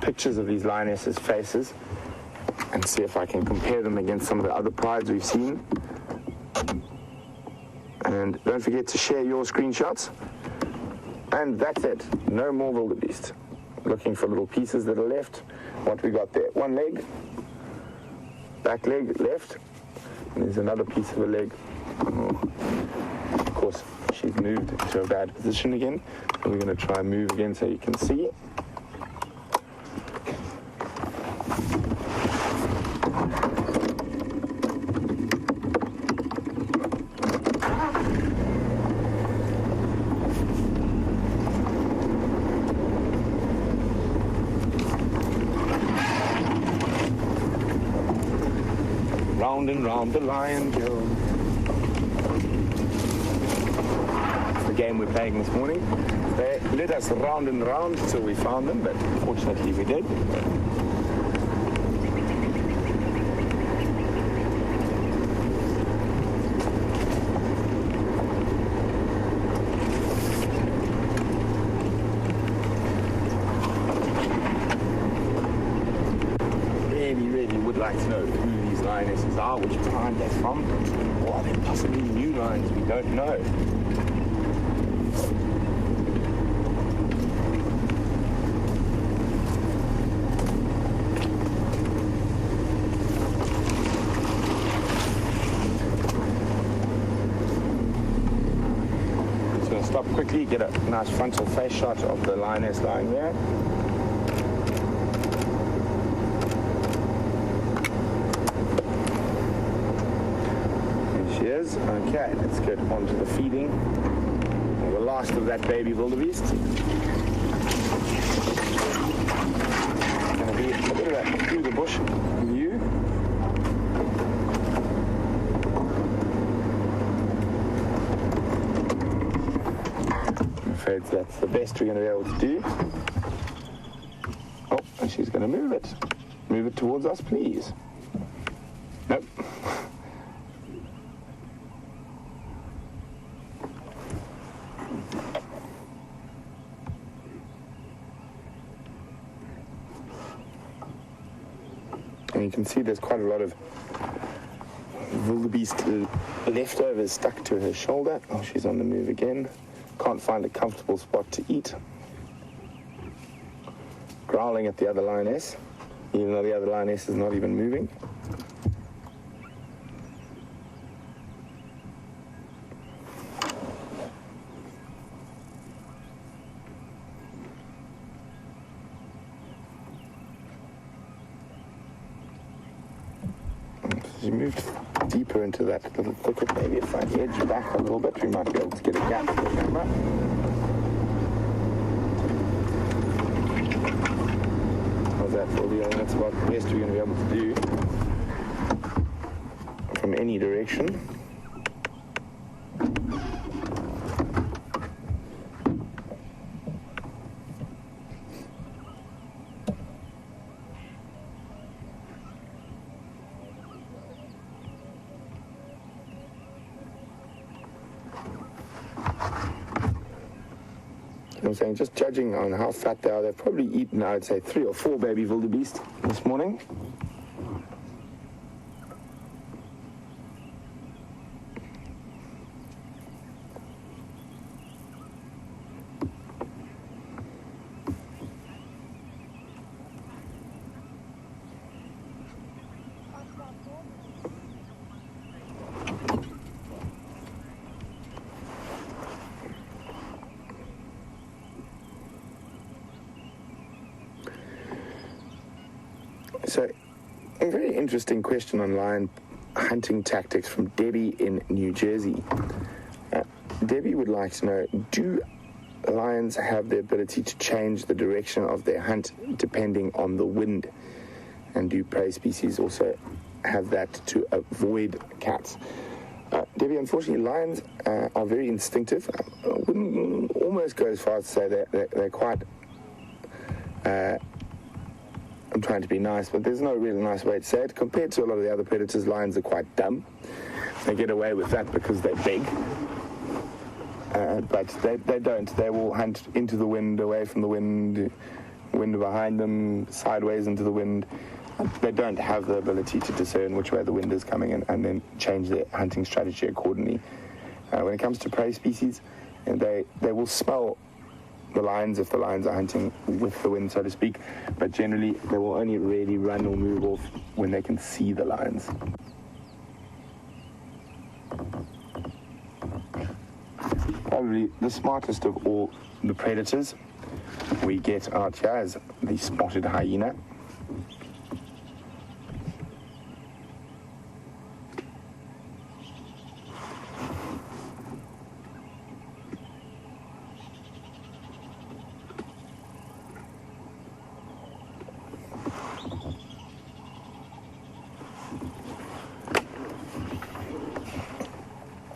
pictures of these lionesses' faces and see if I can compare them against some of the other prides we've seen. And don't forget to share your screenshots. And that's it. No more wildebeest. Looking for little pieces that are left. What we got there? One leg, back leg left. And there's another piece of a leg. Oh. Of course, she's moved into a bad position again. And we're going to try and move again so you can see. Round and round the lion goes. It's the game we're playing this morning. They led us round and round till we found them, but fortunately we did. like to know who these lionesses are, which pride they're from, or are they possibly new lions we don't know. Just going to stop quickly, get a nice frontal face shot of the lioness lying there. Okay, let's get on to the feeding. The last of that baby wildebeest. Going to be a bit of a through the bush view. I'm afraid that's the best we're going to be able to do. Oh, and she's going to move it. Move it towards us, please. Nope. And you can see there's quite a lot of wildebeest leftovers stuck to her shoulder. Oh, she's on the move again. Can't find a comfortable spot to eat. Growling at the other lioness, even though the other lioness is not even moving. As you move deeper into that little thicket, maybe if I edge back a little bit, we might be able to get a gap for the camera. How's that for you? That's about the best we're going to be able to do from any direction. I'm saying, just judging on how fat they are, they've probably eaten, I would say, 3 or 4 baby wildebeest this morning. So, a very interesting question on lion hunting tactics from Debbie in New Jersey. Debbie would like to know, do lions have the ability to change the direction of their hunt depending on the wind? And do prey species also have that to avoid cats? Debbie, unfortunately, lions are very instinctive. I wouldn't almost go as far as to say they're quite... I'm trying to be nice, but there's no really nice way to say it. Compared to a lot of the other predators, lions are quite dumb. They get away with that because they're big. But they don't. They will hunt into the wind, away from the wind behind them, sideways into the wind. They don't have the ability to discern which way the wind is coming and then change their hunting strategy accordingly. When it comes to prey species, they will smell the lions if the lions are hunting with the wind, so to speak, but generally they will only really run or move off when they can see the lions. Probably the smartest of all the predators we get out here is the spotted hyena.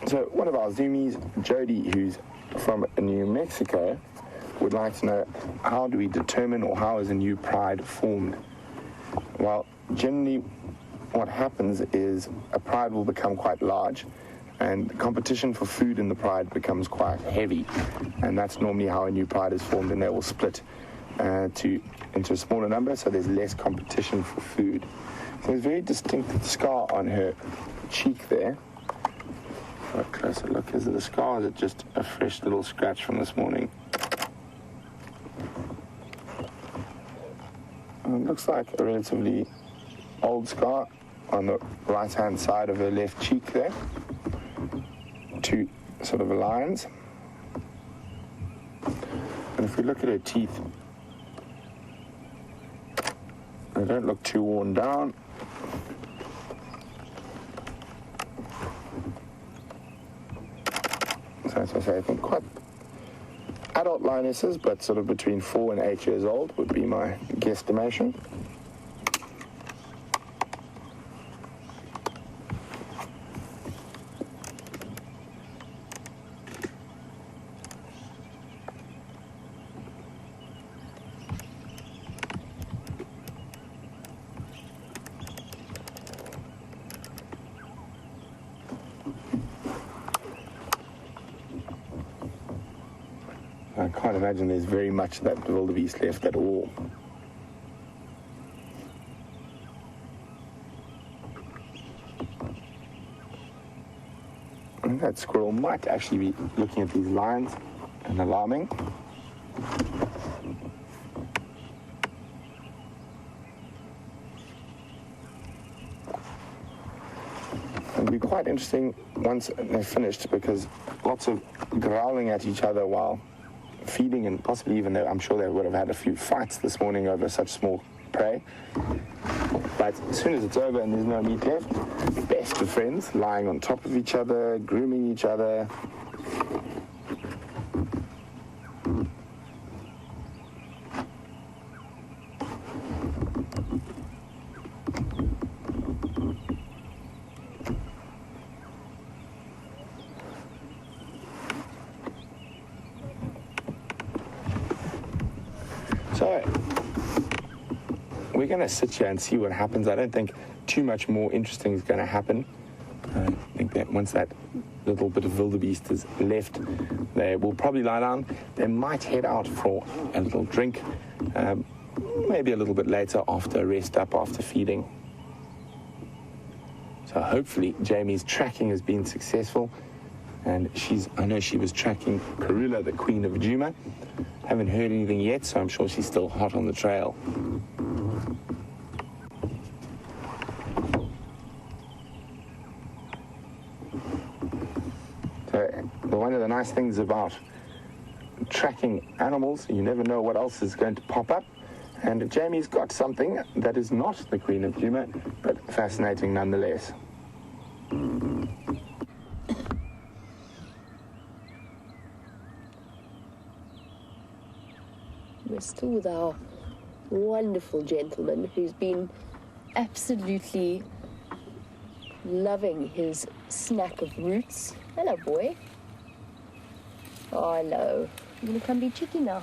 So one of our zoomies, Jody, who's from New Mexico, would like to know, how do we determine, or how is a new pride formed? Well, generally what happens is a pride will become quite large and the competition for food in the pride becomes quite heavy, and that's normally how a new pride is formed, and they will split into a smaller number, so there's less competition for food. So there's a very distinct scar on her cheek there. A closer look. Is it a scar, or is it just a fresh little scratch from this morning? It looks like a relatively old scar on the right-hand side of her left cheek there. Two sort of lines. And if we look at her teeth, they don't look too worn down. So as I say, I think quite adult lionesses, but sort of between 4 and 8 years old would be my guesstimation. I can't imagine there's very much of that wildebeest left at all. I think that squirrel might actually be looking at these lines and alarming. It'll be quite interesting once they're finished, because lots of growling at each other while feeding, and possibly even though I'm sure they would have had a few fights this morning over such small prey. But as soon as it's over and there's no meat left, best of friends, lying on top of each other, grooming each other. So, we're going to sit here and see what happens. I don't think too much more interesting is going to happen. I think that once that little bit of wildebeest is left, they will probably lie down. They might head out for a little drink, maybe a little bit later after a rest up after feeding. So hopefully Jamie's tracking has been successful. And I know she was tracking Karula, the Queen of Juma. Haven't heard anything yet, so I'm sure she's still hot on the trail. So, one of the nice things about tracking animals, you never know what else is going to pop up. And Jamie's got something that is not the Queen of Juma, but fascinating nonetheless. We're still with our wonderful gentleman who's been absolutely loving his snack of roots. Hello, boy. Oh, hello. You gonna come be cheeky now?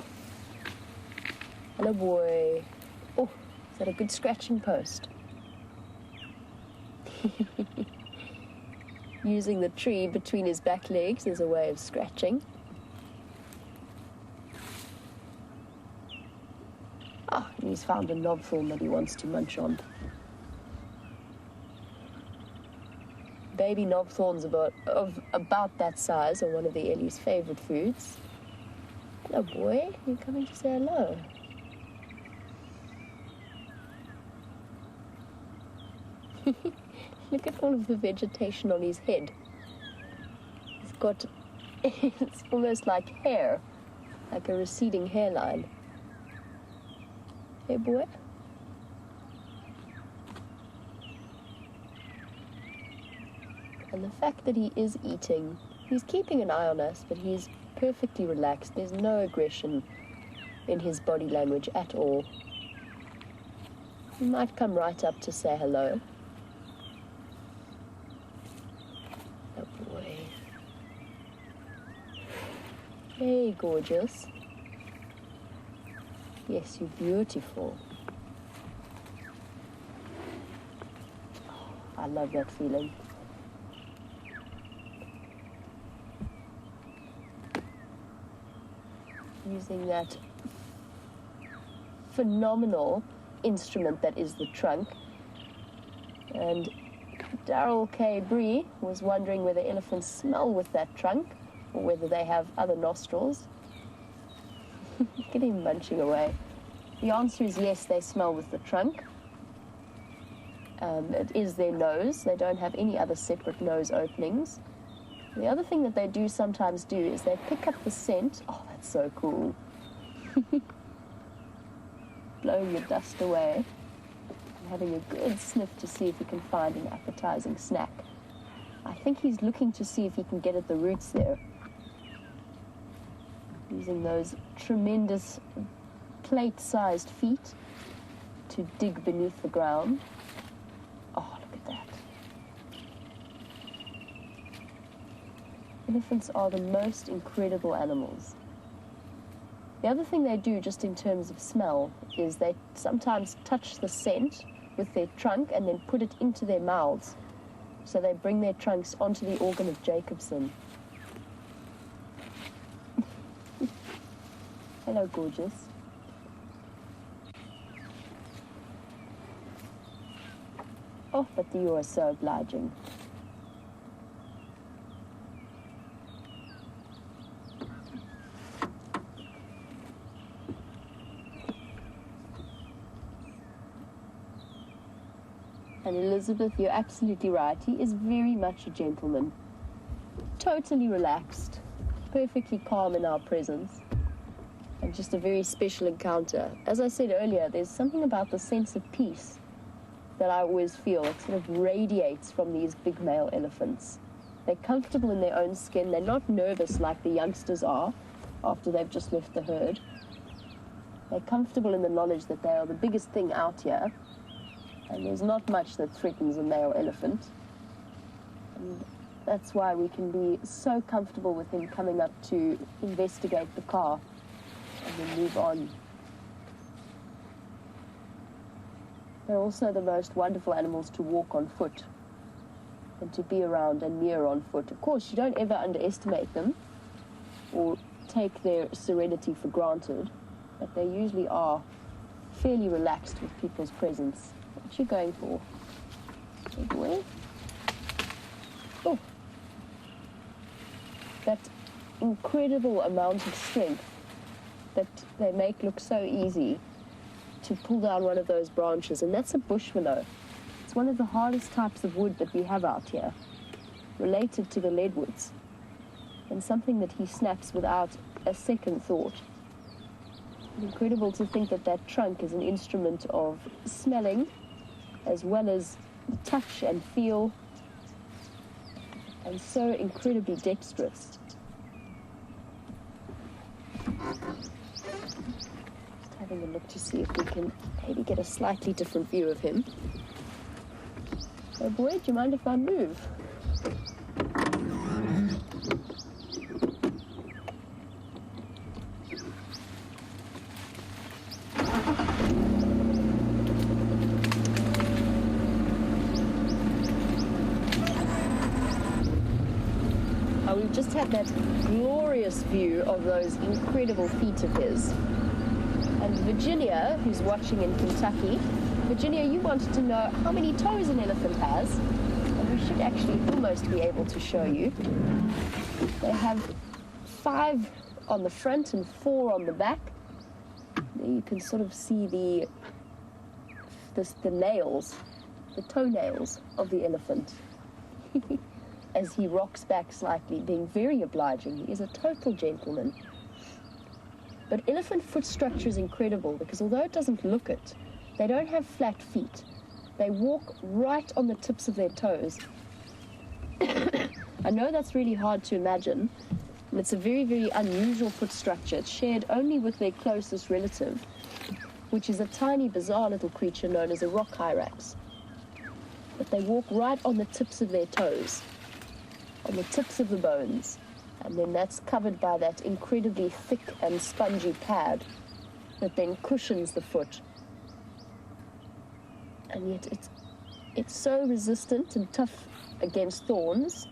Hello, boy. Oh, is that a good scratching post? Using the tree between his back legs as a way of scratching. Ah, and he's found a knob thorn that he wants to munch on. Baby knob thorns of about that size are one of the Ellie's favorite foods. Hello, boy. You coming to say hello? Look at all of the vegetation on his head. He's got, it's almost like hair, like a receding hairline. Hey, boy. And the fact that he is eating, he's keeping an eye on us, but he's perfectly relaxed. There's no aggression in his body language at all. He might come right up to say hello. Oh, boy. Hey, gorgeous. Yes, you're beautiful. Oh, I love that feeling. Using that phenomenal instrument that is the trunk. And Daryl K. Bree was wondering whether elephants smell with that trunk or whether they have other nostrils. Look at him munching away. The answer is yes, they smell with the trunk. It is their nose. They don't have any other separate nose openings. The other thing that they do sometimes do is they pick up the scent. Oh, that's so cool. Blowing your dust away and having a good sniff to see if he can find an appetizing snack. I think he's looking to see if he can get at the roots there, using those tremendous plate-sized feet to dig beneath the ground. Oh, look at that. Elephants are the most incredible animals. The other thing they do, just in terms of smell, is they sometimes touch the scent with their trunk and then put it into their mouths. So they bring their trunks onto the organ of Jacobson. Hello, gorgeous. Oh, but you are so obliging. And Elizabeth, you're absolutely right. He is very much a gentleman. Totally relaxed, perfectly calm in our presence, and just a very special encounter. As I said earlier, there's something about the sense of peace that I always feel. It sort of radiates from these big male elephants. They're comfortable in their own skin. They're not nervous like the youngsters are after they've just left the herd. They're comfortable in the knowledge that they are the biggest thing out here, and there's not much that threatens a male elephant. And that's why we can be so comfortable with him coming up to investigate the car and then move on. They're also the most wonderful animals to walk on foot and to be around and near on foot. Of course, you don't ever underestimate them or take their serenity for granted, but they usually are fairly relaxed with people's presence. What you going for? Good boy. Oh. That incredible amount of strength that they make look so easy to pull down one of those branches, and that's a bush willow. It's one of the hardest types of wood that we have out here, related to the leadwoods, and something that he snaps without a second thought. Incredible to think that that trunk is an instrument of smelling as well as touch and feel, and so incredibly dexterous. Having a look to see if we can maybe get a slightly different view of him. Oh boy, do you mind if I move? We've just had that glorious view of those incredible feet of his. And Virginia, who's watching in Kentucky, Virginia, you wanted to know how many toes an elephant has, and we should actually almost be able to show you. They have 5 on the front and 4 on the back. There you can sort of see the nails, the toenails of the elephant. As he rocks back slightly, being very obliging. He is a total gentleman. But elephant foot structure is incredible because although it doesn't look it, they don't have flat feet. They walk right on the tips of their toes. I know that's really hard to imagine, and it's a very, very unusual foot structure. It's shared only with their closest relative, which is a tiny, bizarre little creature known as a rock hyrax. But they walk right on the tips of their toes, on the tips of the bones, and then that's covered by that incredibly thick and spongy pad that then cushions the foot. And yet it's so resistant and tough against thorns,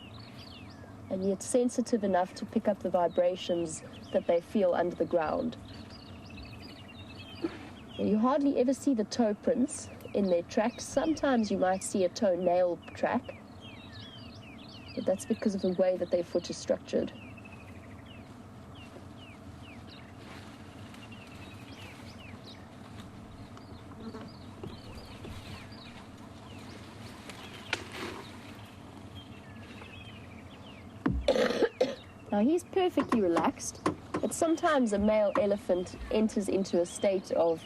and yet sensitive enough to pick up the vibrations that they feel under the ground. You hardly ever see the toe prints in their tracks. Sometimes you might see a toenail track, but that's because of the way that their foot is structured. Now he's perfectly relaxed, but sometimes a male elephant enters into a state of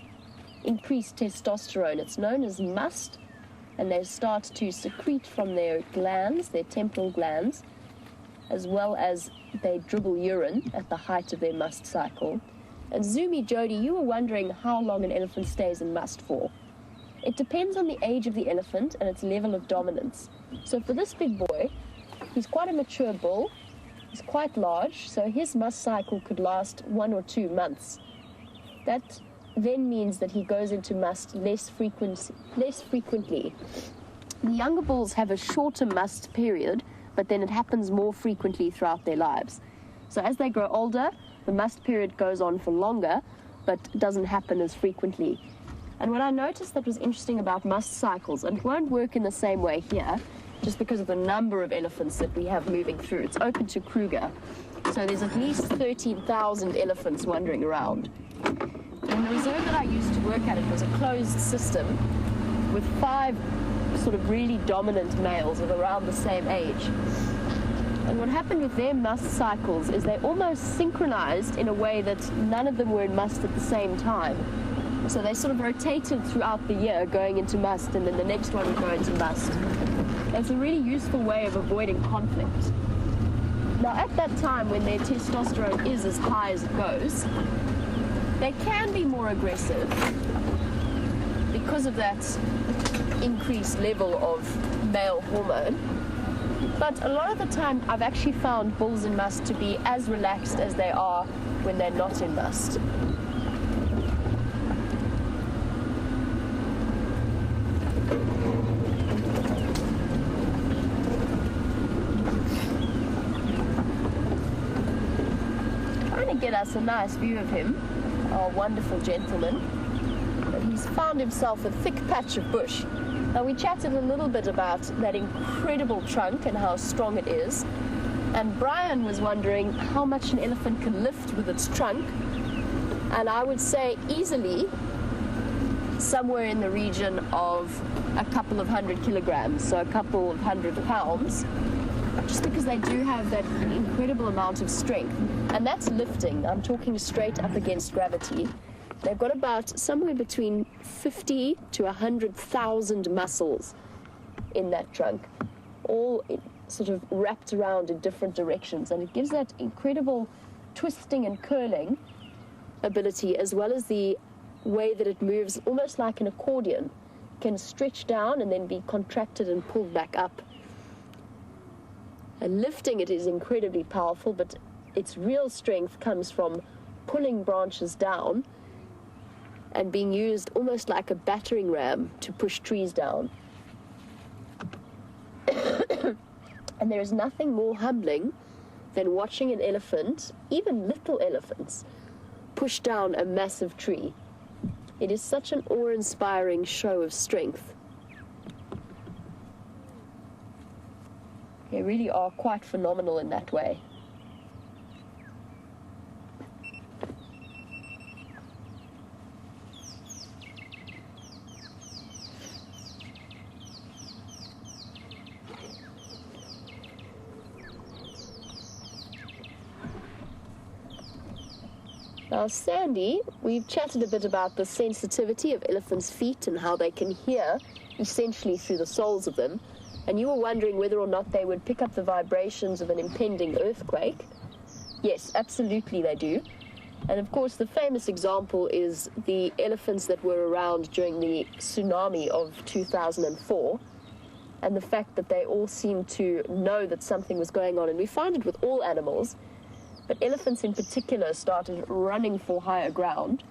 increased testosterone. It's known as must, and they start to secrete from their glands, their temporal glands, as well as they dribble urine at the height of their must cycle. And Zumi, Jody, you were wondering how long an elephant stays in must for. It depends on the age of the elephant and its level of dominance. So for this big boy, he's quite a mature bull. He's quite large, so his must cycle could last 1 or 2 months. That then means that he goes into must less frequently. The younger bulls have a shorter must period, but then it happens more frequently throughout their lives. So as they grow older, the must period goes on for longer, but doesn't happen as frequently. And what I noticed that was interesting about must cycles, and it won't work in the same way here, just because of the number of elephants that we have moving through. It's open to Kruger, so there's at least 13,000 elephants wandering around. And the reserve that I used to work at, it was a closed system with 5 sort of really dominant males of around the same age. And what happened with their must cycles is they almost synchronized in a way that none of them were in must at the same time. So they sort of rotated throughout the year, going into must, and then the next one would go into must. It's a really useful way of avoiding conflict. Now, at that time, when their testosterone is as high as it goes, they can be more aggressive because of that increased level of male hormone. But a lot of the time, I've actually found bulls in must to be as relaxed as they are when they're not in must. Get us a nice view of him, our wonderful gentleman. But he's found himself a thick patch of bush. Now, we chatted a little bit about that incredible trunk and how strong it is, and Brian was wondering how much an elephant can lift with its trunk, and I would say easily somewhere in the region of a couple of 100 kilograms, so a couple of 100 pounds, just because they do have that incredible amount of strength. And that's lifting. I'm talking straight up against gravity. They've got about somewhere between 50 to 100,000 muscles in that trunk, all sort of wrapped around in different directions. And it gives that incredible twisting and curling ability, as well as the way that it moves almost like an accordion. It can stretch down and then be contracted and pulled back up. And lifting it is incredibly powerful, but its real strength comes from pulling branches down and being used almost like a battering ram to push trees down. And there is nothing more humbling than watching an elephant, even little elephants, push down a massive tree. It is such an awe-inspiring show of strength. They really are quite phenomenal in that way. Now, Sandy, we've chatted a bit about the sensitivity of elephants' feet and how they can hear essentially through the soles of them. And you were wondering whether or not they would pick up the vibrations of an impending earthquake. Yes, absolutely they do. And of course, the famous example is the elephants that were around during the tsunami of 2004, and the fact that they all seemed to know that something was going on. And we find it with all animals, but elephants in particular started running for higher ground,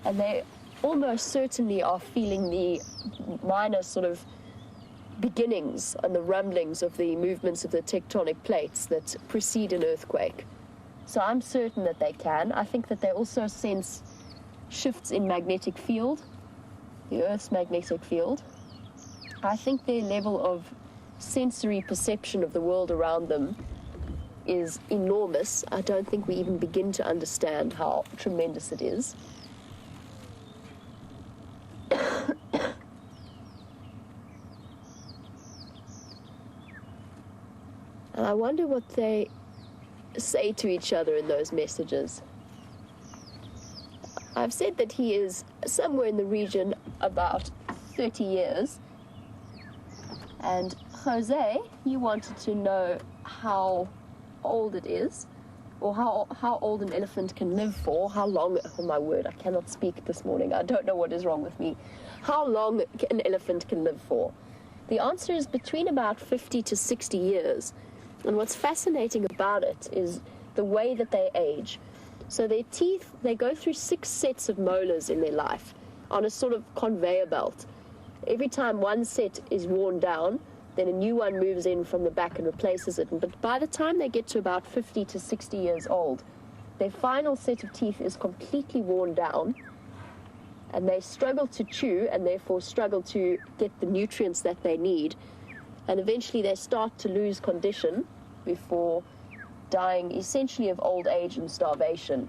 and they almost certainly are feeling the minor sort of beginnings and the rumblings of the movements of the tectonic plates that precede an earthquake. So I'm certain that they can. I think that they also sense shifts in magnetic field, the Earth's magnetic field. I think their level of sensory perception of the world around them is enormous. I don't think we even begin to understand how tremendous it is. And I wonder what they say to each other in those messages. I've said that he is somewhere in the region about 30 years. And Jose, you wanted to know how old it is, or how old an elephant can live for, how long, oh my word, I cannot speak this morning, I don't know what is wrong with me, how long an elephant can live for. The answer is between about 50 to 60 years. And what's fascinating about it is the way that they age. So their teeth, they go through 6 sets of molars in their life on a sort of conveyor belt. Every time one set is worn down, then a new one moves in from the back and replaces it. But by the time they get to about 50 to 60 years old, their final set of teeth is completely worn down, and they struggle to chew and therefore struggle to get the nutrients that they need. And eventually they start to lose condition before dying essentially of old age and starvation.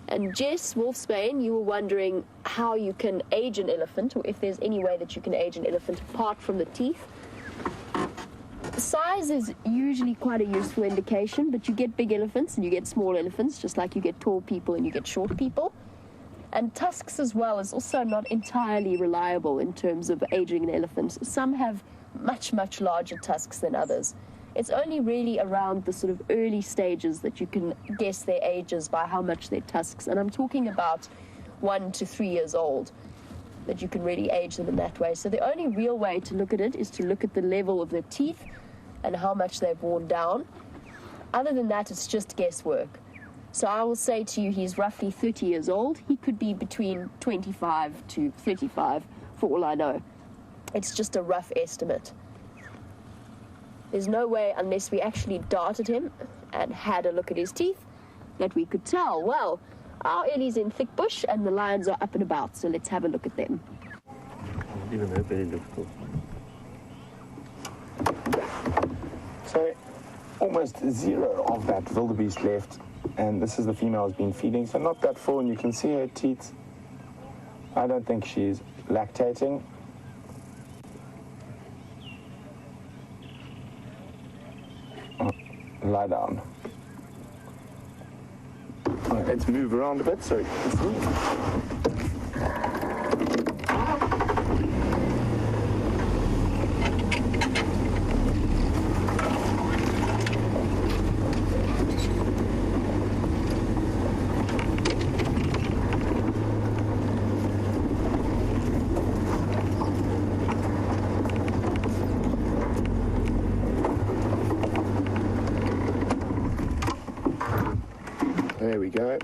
And Jess Wolfsbane, you were wondering how you can age an elephant, or if there's any way that you can age an elephant apart from the teeth. Size is usually quite a useful indication, but you get big elephants and you get small elephants, just like you get tall people and you get short people. And tusks as well is also not entirely reliable in terms of aging an elephant. Some have much, much larger tusks than others. It's only really around the sort of early stages that you can guess their ages by how much their tusks, and I'm talking about 1 to 3 years old, that you can really age them in that way. So the only real way to look at it is to look at the level of their teeth and how much they've worn down. Other than that, it's just guesswork. So I will say to you, he's roughly 30 years old. He could be between 25 to 35, for all I know. It's just a rough estimate. There's no way, unless we actually darted him and had a look at his teeth, that we could tell, well, our Ellie's in thick bush and the lions are up and about, so let's have a look at them. Even her belly looks cool. So, almost 0 of that wildebeest left, and this is the female has been feeding, so not that full, and you can see her teeth. I don't think she's lactating. Lie down. Right, let's move around a bit so you can see. There we go.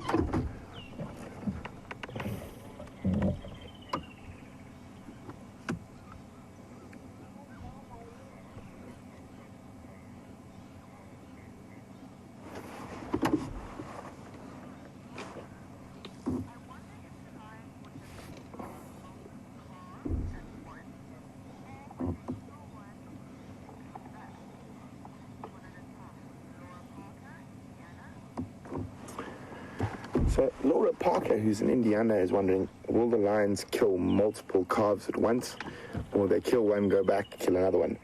So Laura Parker, who's in Indiana, is wondering, will the lions kill multiple calves at once, or they kill one, go back, kill another one?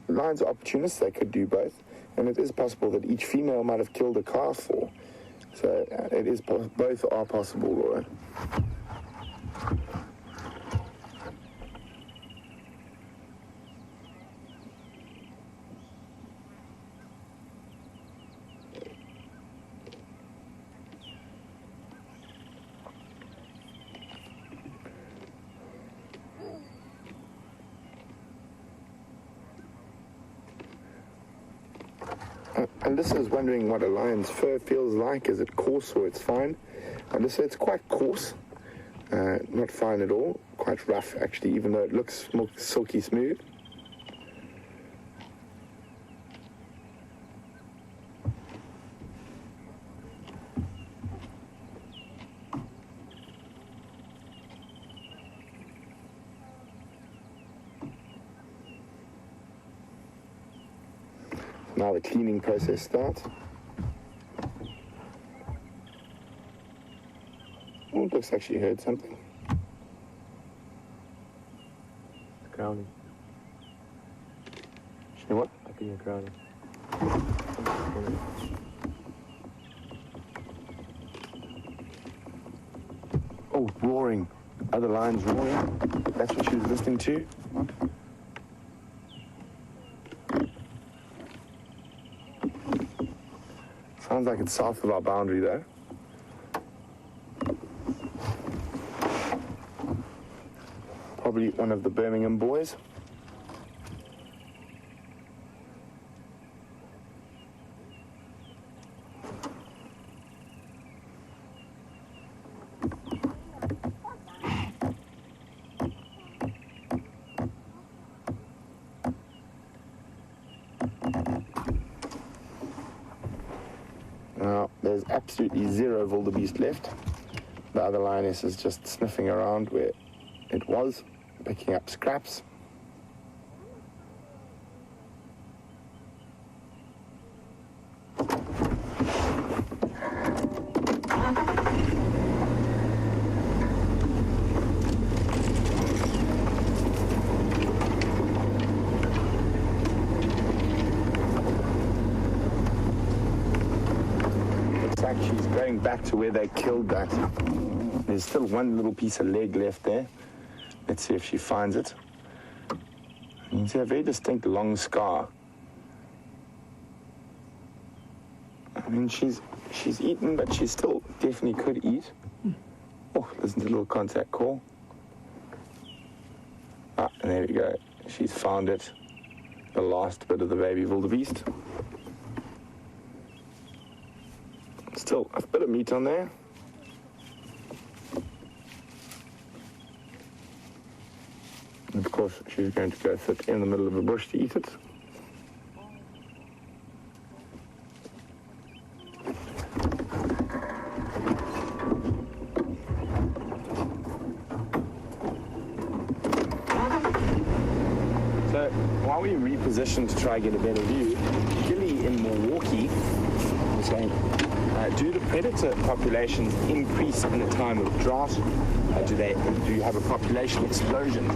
Lions are opportunists, they could do both, and it is possible that each female might have killed a calf, or so it is both are possible, Laura. Alyssa is wondering what a lion's fur feels like. Is it coarse or it's fine? Alyssa, it's quite coarse, not fine at all, quite rough actually, even though it looks silky smooth. Now the cleaning process starts. Oh, it looks like she heard something. It's crowning. She what? I think you're crowning. Oh, roaring. Other lions roaring. That's what she was listening to. Sounds like it's south of our boundary, though. Probably one of the Birmingham boys. Now, there's absolutely zero wildebeest left. The other lioness is just sniffing around where it was, picking up scraps. She's going back to where they killed that. There's still one little piece of leg left there. Let's see if she finds it. You can see a very distinct long scar. I mean, she's eaten, but she still definitely could eat. Oh, listen to the little contact call. Ah, and there we go. She's found it. The last bit of the baby wildebeest. Still a bit of meat on there. And of course, she's going to go sit in the middle of the bush to eat it. So while we reposition to try and get a better view, Gilly in Milwaukee was saying, do the predator populations increase in a time of drought? Do you have a population explosion?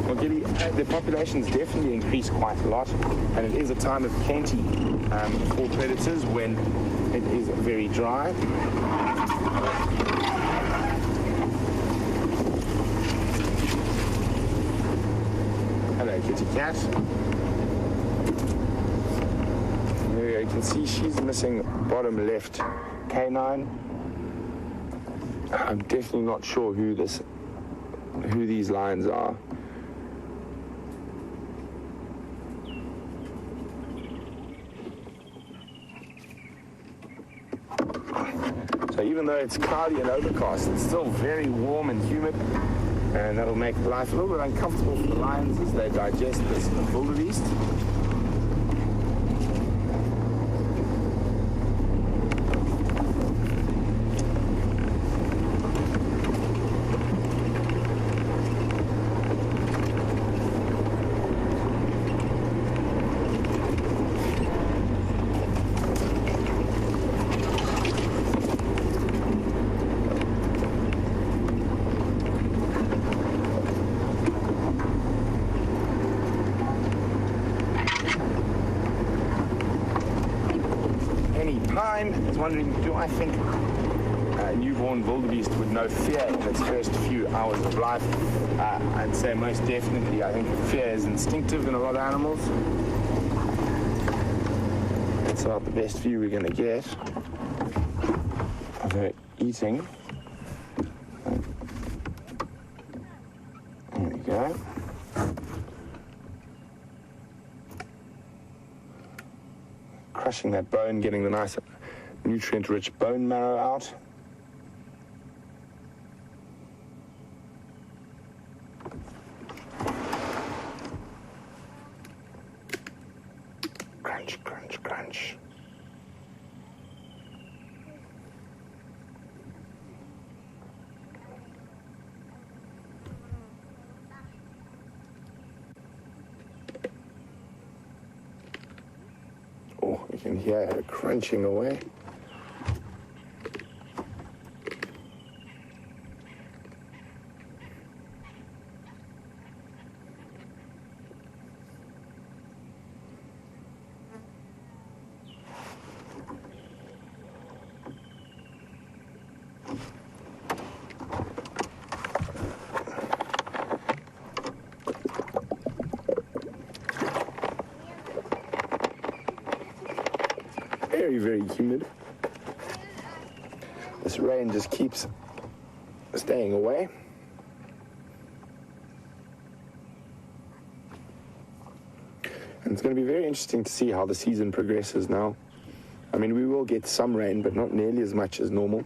Well, Gilly, the populations definitely increase quite a lot, and it is a time of plenty for predators when it is very dry. Hello, kitty cat. There we go. You can see she's missing bottom left canine. I'm definitely not sure who these lions are. So even though it's cloudy and overcast, it's still very warm and humid, and that'll make life a little bit uncomfortable for the lions as they digest this wildebeest. Is wondering, do I think a newborn wildebeest would know fear in its first few hours of life? I'd say most definitely. I think fear is instinctive in a lot of animals. That's about the best view we're going to get of her eating. There we go. Crushing that bone, getting the nice nutrient-rich bone marrow out. Crunch, crunch, crunch. Oh, can hear her crunching away. Very, very humid. This rain just keeps staying away. And it's going to be very interesting to see how the season progresses now. I mean, we will get some rain, but not nearly as much as normal.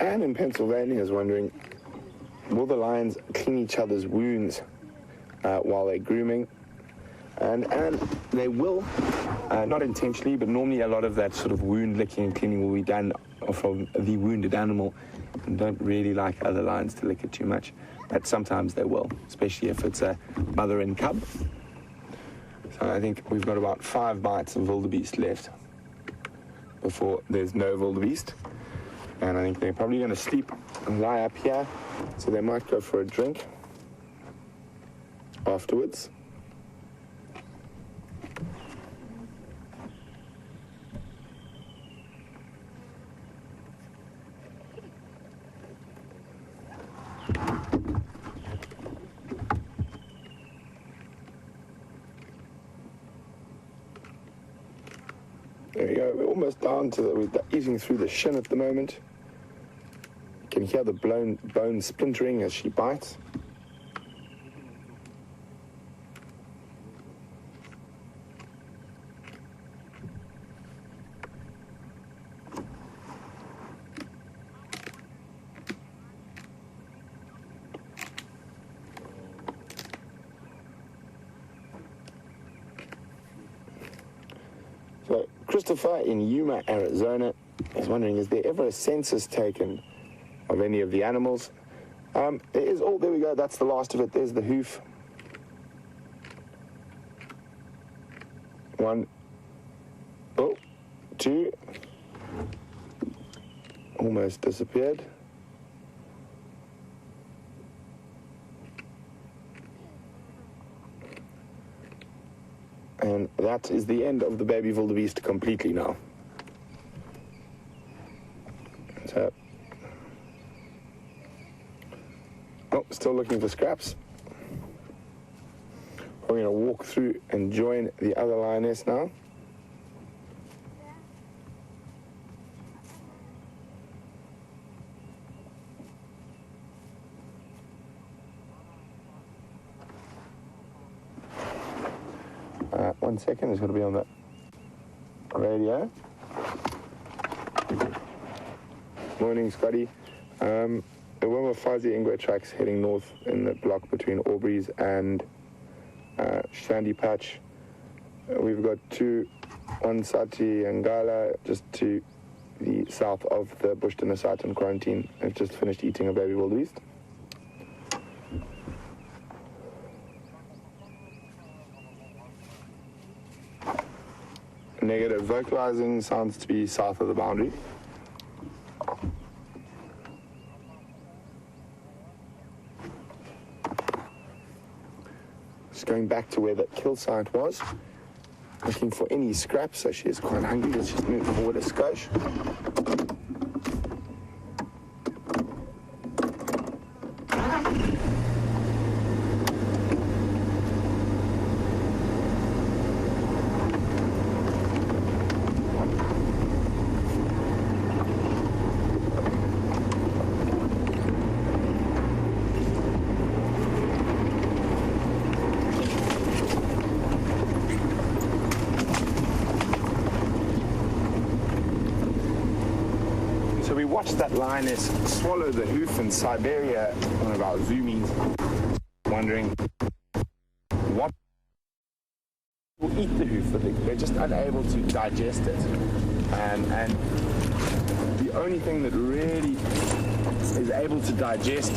Anne in Pennsylvania is wondering, will the lions clean each other's wounds while they're grooming? And they will, not intentionally, but normally a lot of that sort of wound licking and cleaning will be done from the wounded animal, and don't really like other lions to lick it too much. But sometimes they will, especially if it's a mother and cub. So I think we've got about 5 bites of wildebeest left before there's no wildebeest. And I think they're probably going to sleep and lie up here, so they might go for a drink afterwards. There we go, we're almost down to we're eating through the shin at the moment. You can hear the bone splintering as she bites. So Christopher in Yuma, Arizona is wondering, is there ever a census taken of any of the animals? There is, oh, there we go, that's the last of it. There's the hoof. 1, 2, almost disappeared. And that is the end of the baby wildebeest completely now. So, still looking for scraps. We're going to walk through and join the other lioness now. One second, it's going to be on the radio. Morning, Scotty. The Wamafazi Ingwe tracks heading north in the block between Aubrey's and Shandy Patch. We've got 2 Wansati and Gala just to the south of the Bushton site in quarantine. I've just finished eating a baby wildebeest. Negative vocalizing sounds to be south of the boundary. Just going back to where that kill site was, looking for any scraps, so she is quite hungry. Let's just move forward a skosh. watched that lioness swallow the hoof in Siberia, one of our zoomies, wondering what will eat the hoof, but they're just unable to digest it. And the only thing that really is able to digest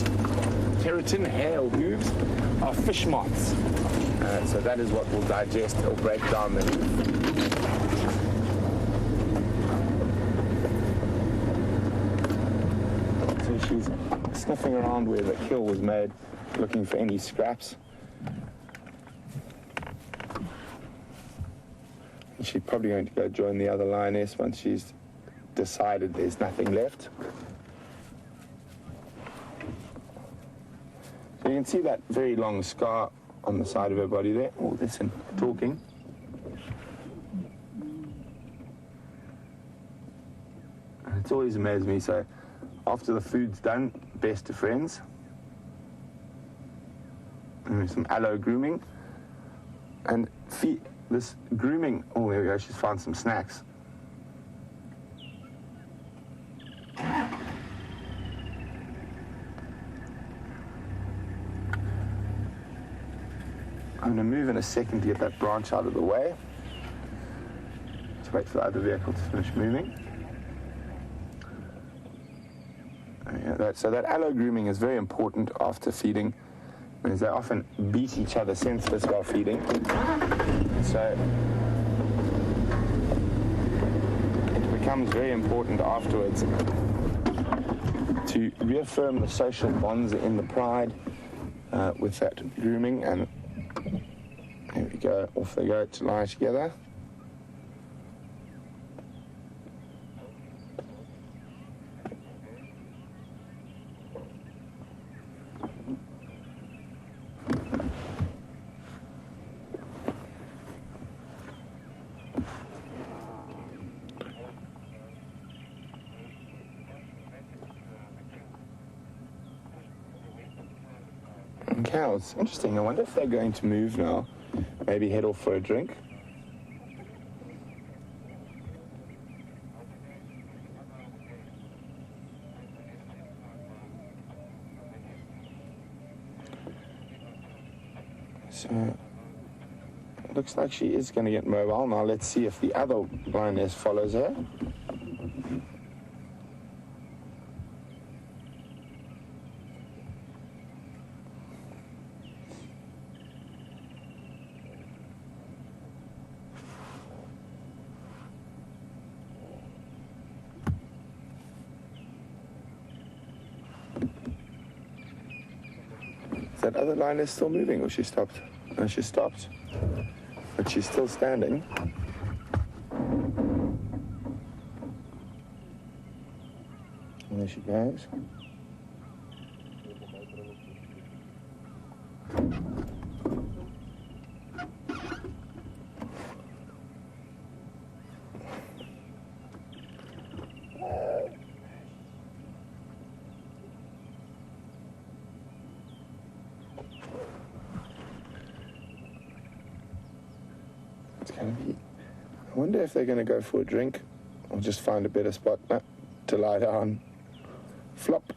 keratin, hair or hooves, are fish moths. So that is what will digest or break down the hoof. So she's sniffing around where the kill was made, looking for any scraps. And she's probably going to go join the other lioness once she's decided there's nothing left. So you can see that very long scar on the side of her body there. Oh, listen, talking. And it's always amazed me. So after the food's done, best of friends. And some aloe grooming. And this grooming, oh, there we go, she's found some snacks. I'm going to move in a second to get that branch out of the way. Let's wait for the other vehicle to finish moving. So that aloe grooming is very important after feeding, because they often beat each other senseless while feeding. So it becomes very important afterwards to reaffirm the social bonds in the pride with that grooming. And there we go, off they go to lie together. And cows, interesting. I wonder if they're going to move now. Maybe head off for a drink. So, it looks like she is going to get mobile. Now let's see if the other lioness follows her. That other lioness still moving, or she stopped? No, she stopped. But she's still standing. And there she goes. It's going to be... I wonder if they're going to go for a drink or just find a better spot to lie down. Flop.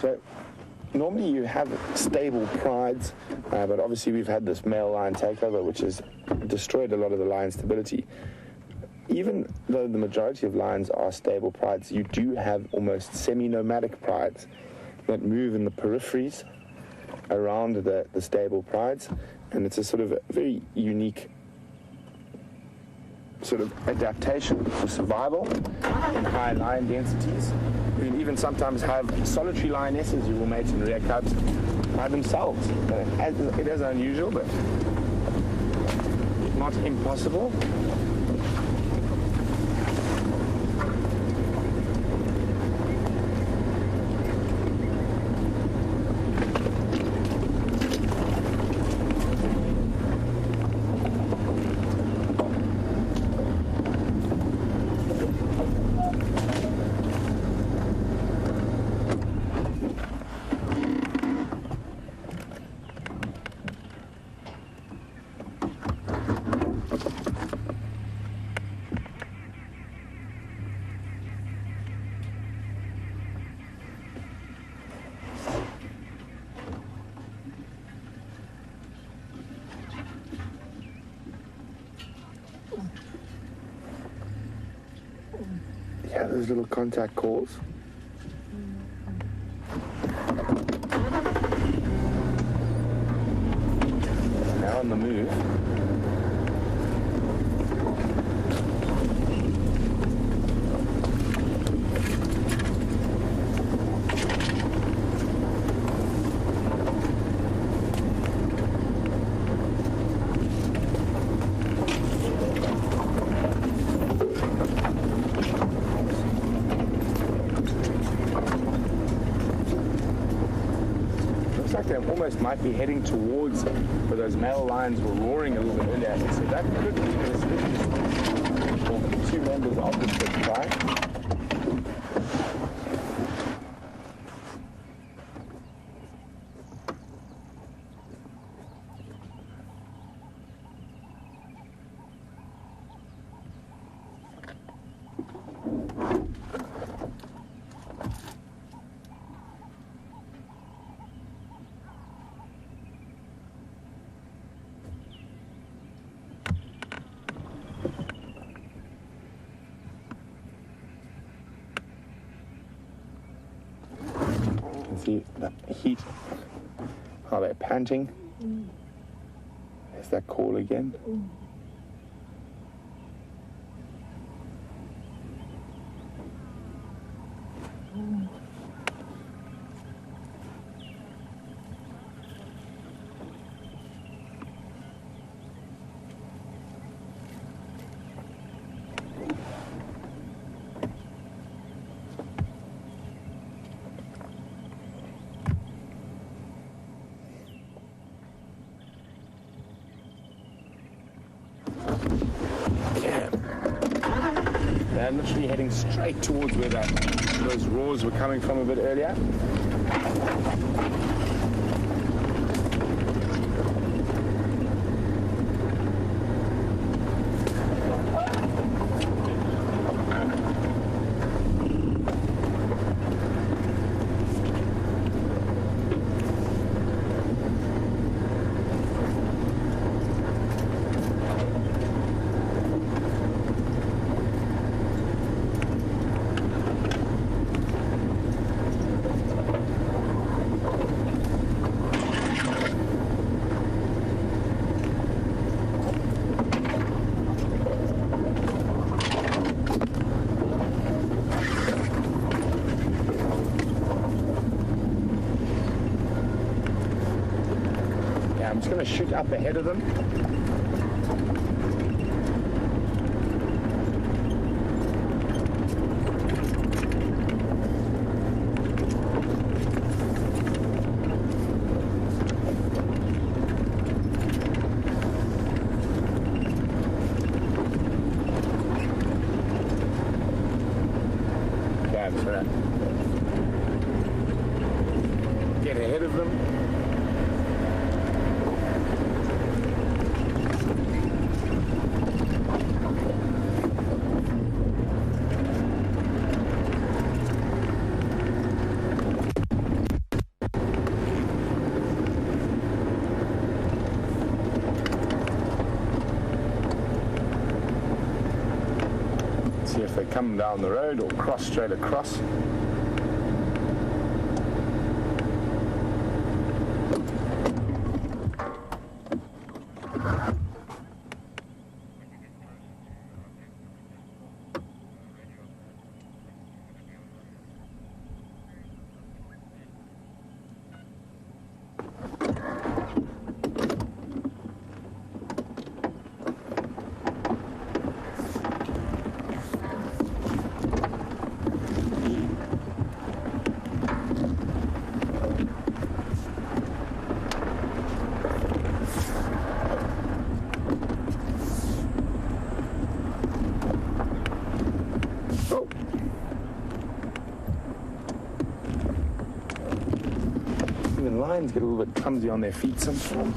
So, normally you have stable prides, but obviously we've had this male lion takeover, which has destroyed a lot of the lion stability. Even though the majority of lions are stable prides, you do have almost semi-nomadic prides that move in the peripheries around the stable prides, and it's a sort of a very unique sort of adaptation for survival in high lion densities. You can even sometimes have solitary lionesses who will mate in rear cubs by themselves. It is unusual, but not impossible. those little contact calls. Now on the move. Almost might be heading towards where those male lions were roaring a little bit earlier. So that could be the species or two members of the Styx tribe. See the heat, how they're panting. There's that call again. They're literally heading straight towards where those roars were coming from a bit earlier. I'm just going to shoot up ahead of them. Okay, I'm just going to get ahead of them. See if they come down the road or cross straight across. Even lions get a little bit clumsy on their feet sometimes.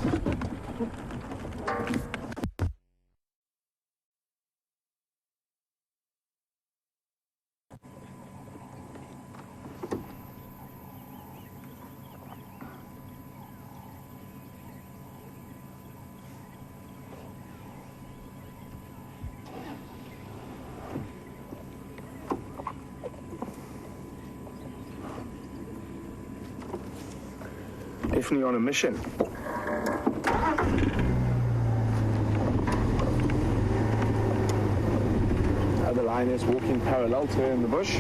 definitely on a mission. The lioness walking parallel to her in the bush.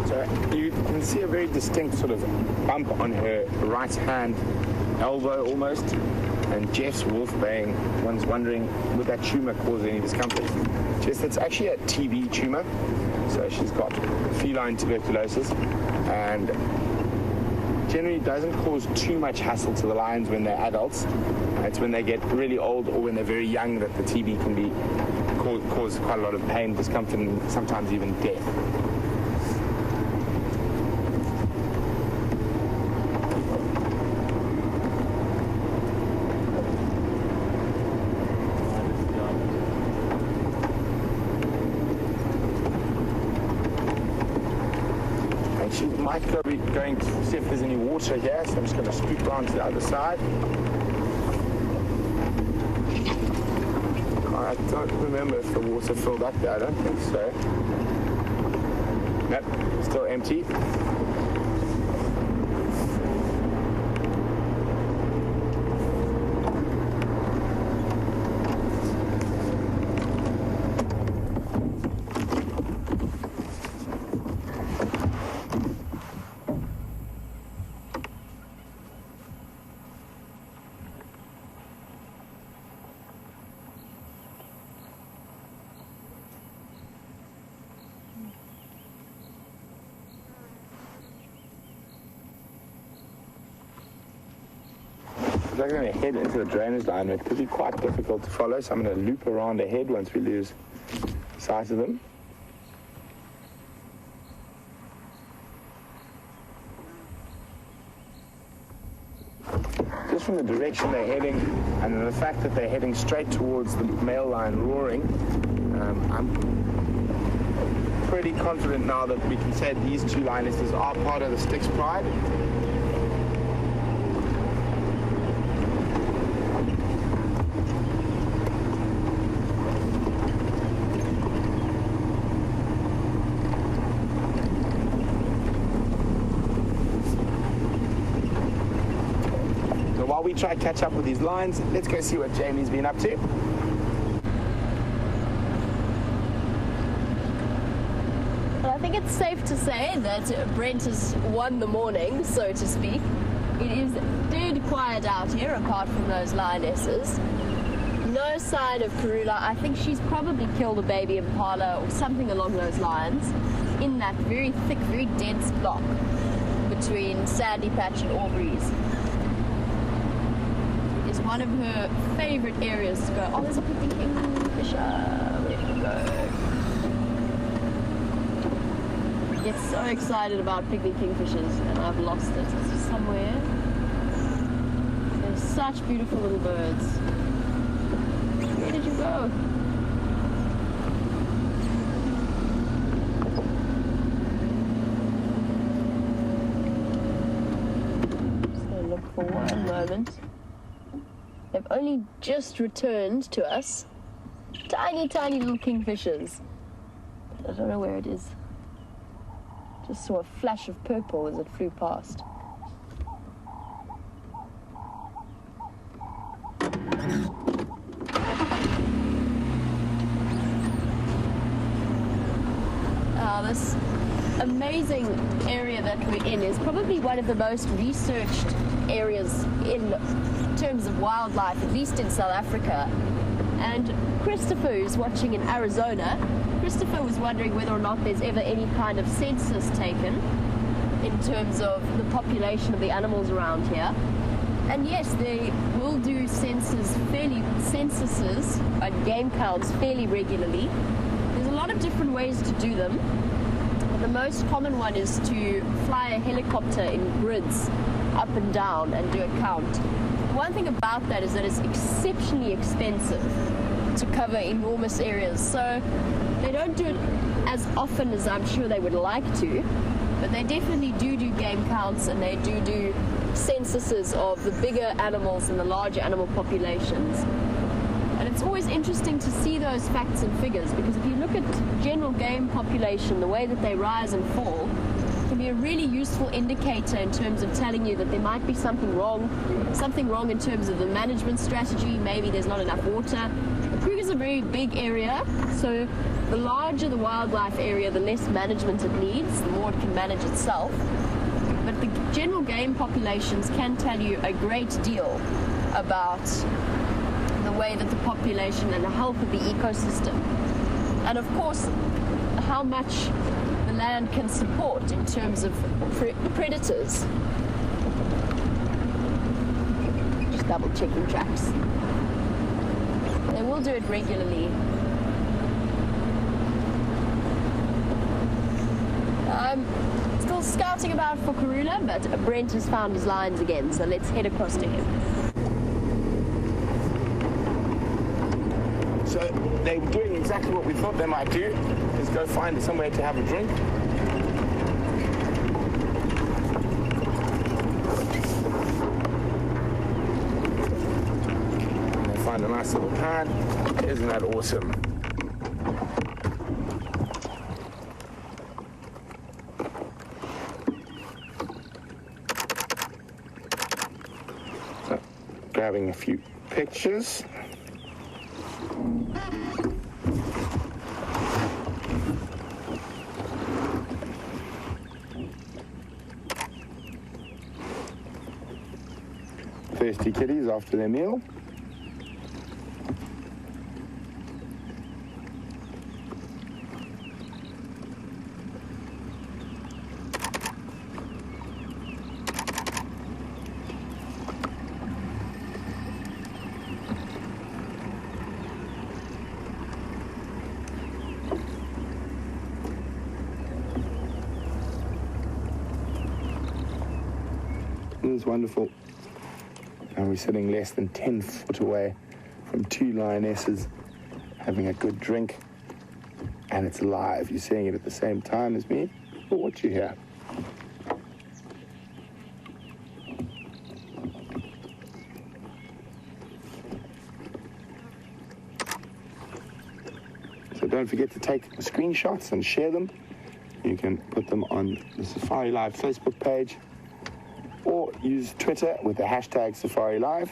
So you can see a very distinct sort of bump on her right hand elbow almost. And Jeff's wolf baying. One's wondering, would that tumor cause any discomfort? Yes, it's actually a TB tumor. So she's got feline tuberculosis and generally doesn't cause too much hassle to the lions when they're adults. It's when they get really old or when they're very young that the TB can be cause quite a lot of pain, discomfort, and sometimes even death. She might be going to see if there's any water here, so I'm just going to scoot around to the other side. I don't remember if the water filled up there, I don't think so. Nope, still empty. I'm going to head into the drainage line. It could be quite difficult to follow, so I'm going to loop around ahead once we lose sight of them. Just from the direction they're heading and the fact that they're heading straight towards the male lion roaring, I'm pretty confident now that we can say these two lionesses are part of the Styx pride. While we try to catch up with these lions, let's go see what Jamie's been up to. Well, I think it's safe to say that Brent has won the morning, so to speak. It is dead quiet out here, apart from those lionesses. No sign of Karula. I think she's probably killed a baby impala or something along those lines in that very thick, very dense block between Sandy Patch and Aubrey's. One of her favorite areas to go. Oh, there's a picnic kingfisher. Where did it go? I get so excited about picnic kingfishers and I've lost it. It's somewhere. They're such beautiful little birds. Where did you go? Just gonna look for one moment. They've only just returned to us. Tiny, tiny little kingfishers. I don't know where it is. Just saw a flash of purple as it flew past. This amazing area that we're in is probably one of the most researched areas in terms of wildlife, at least in South Africa. And Christopher, who's watching in Arizona, Christopher was wondering whether or not there's ever any kind of census taken in terms of the population of the animals around here. And yes, they will do censuses and game counts fairly regularly. There's a lot of different ways to do them. The most common one is to fly a helicopter in grids up and down and do a count. One thing about that is that it's exceptionally expensive to cover enormous areas, so they don't do it as often as I'm sure they would like to. But they definitely do game counts, and they do censuses of the bigger animals and the larger animal populations. And it's always interesting to see those facts and figures, because if you look at general game population, the way that they rise and fall can be a really useful indicator in terms of telling you that there might be something wrong in terms of the management strategy. Maybe there's not enough water. The Kruger is a very big area, so the larger the wildlife area, the less management it needs, the more it can manage itself. But the general game populations can tell you a great deal about the way that the population and the health of the ecosystem, and of course how much the land can support in terms of predators. Just double checking tracks. They will do it regularly. I'm still scouting about for Karula, but Brent has found his lions again, so let's head across to him. So they were doing exactly what we thought they might do, is go find somewhere to have a drink. And they find a nice little pan. Isn't that awesome? So, grabbing a few pictures. Thirsty kitties after their meal. It's wonderful. And we're sitting less than 10 foot away from 2 lionesses having a good drink, and it's live. You're seeing it at the same time as me. But what you hear? So don't forget to take screenshots and share them. You can put them on the SafariLIVE Facebook page, or use Twitter with the hashtag SafariLIVE.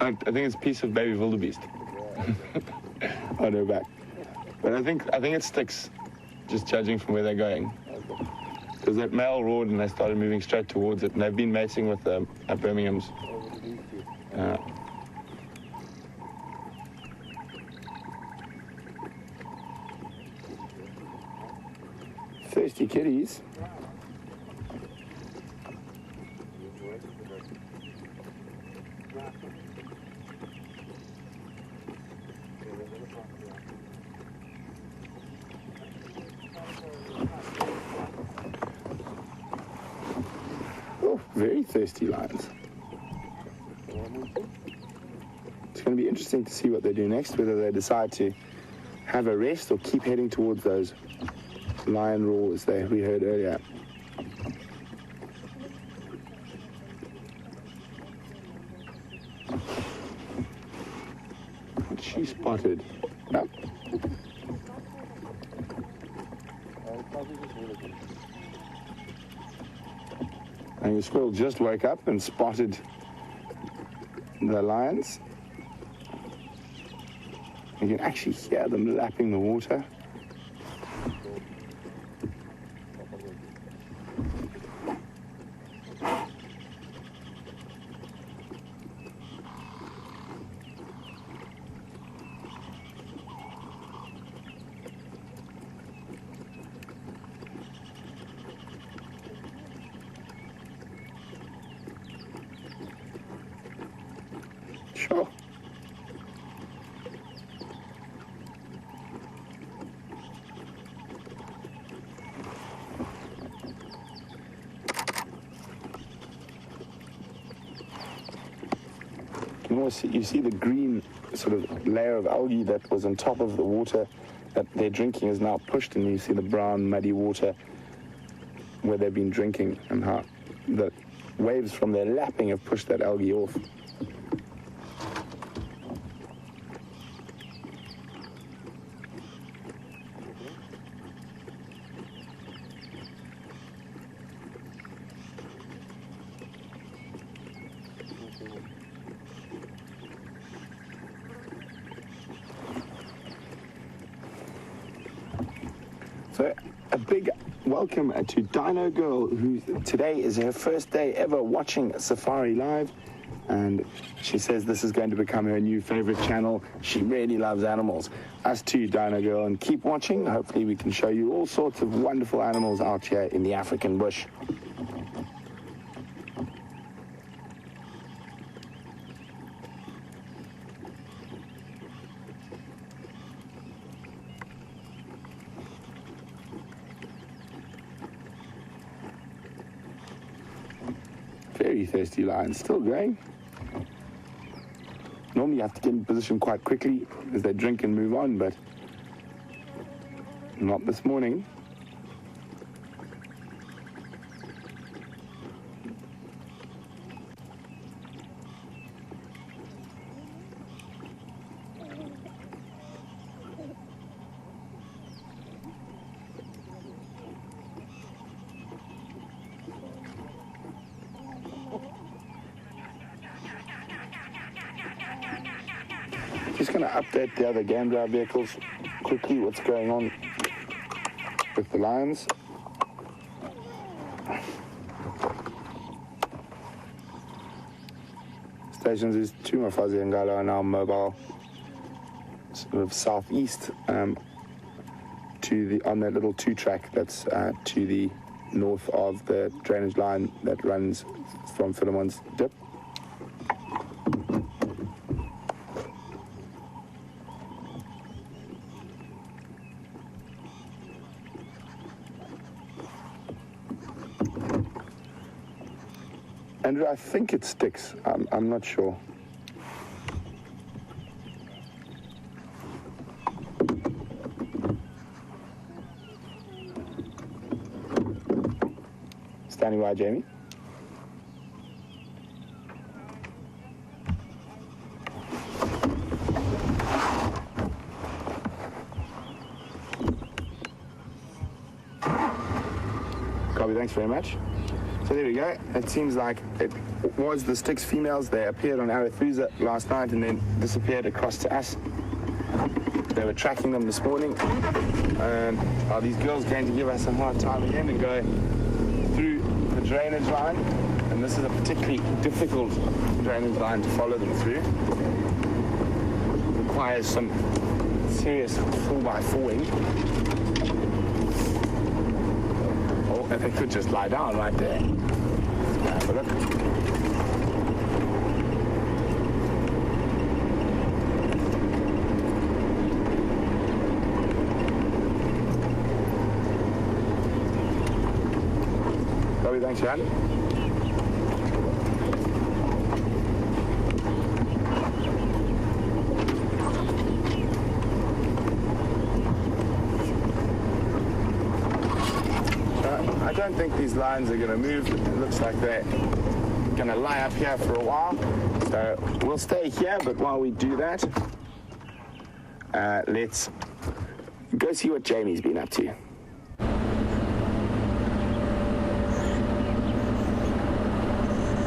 I think it's a piece of baby wildebeest. On her back. But I think it's Styx, just judging from where they're going. Because that male roared and they started moving straight towards it, and they've been mating with Birmingham's. Thirsty kitties. Oh, very thirsty lions. It's going to be interesting to see what they do next, whether they decide to have a rest or keep heading towards those lion roars that we heard earlier. What she spotted. No. I think the squirrel just woke up and spotted the lions. You can actually hear them lapping the water. Sure. You see the green sort of layer of algae that was on top of the water that they're drinking is now pushed, and you see the brown, muddy water where they've been drinking, and how the waves from their lapping have pushed that algae off. So a big welcome to Dino Girl, who today is her first day ever watching Safari Live, and she says this is going to become her new favorite channel. She really loves animals. Us too, Dino Girl, and keep watching. Hopefully we can show you all sorts of wonderful animals out here in the African bush. Very thirsty lion, still going. Normally you have to get in position quite quickly as they drink and move on, but not this morning. Just going to update the other game drive vehicles quickly, what's going on with the lions. Stations is Tumafazi and Galo are now mobile, sort of southeast on that little 2-track that's to the north of the drainage line that runs from Philemon's Dip. Andrew, I think it Styx. I'm not sure. Standing by, Jamie. Copy, thanks very much. So there we go. It seems like it was the Styx females. They appeared on Arethusa last night and then disappeared across to us. They were tracking them this morning. And are these girls going to give us a hard time again and go through the drainage line? And this is a particularly difficult drainage line to follow them through. It requires some serious 4x4ing. And they could just lie down right there. Have a look. Lovely, thanks, Jan. I don't think these lions are going to move. It looks like they're going to lie up here for a while. So we'll stay here, but while we do that, let's go see what Jamie's been up to.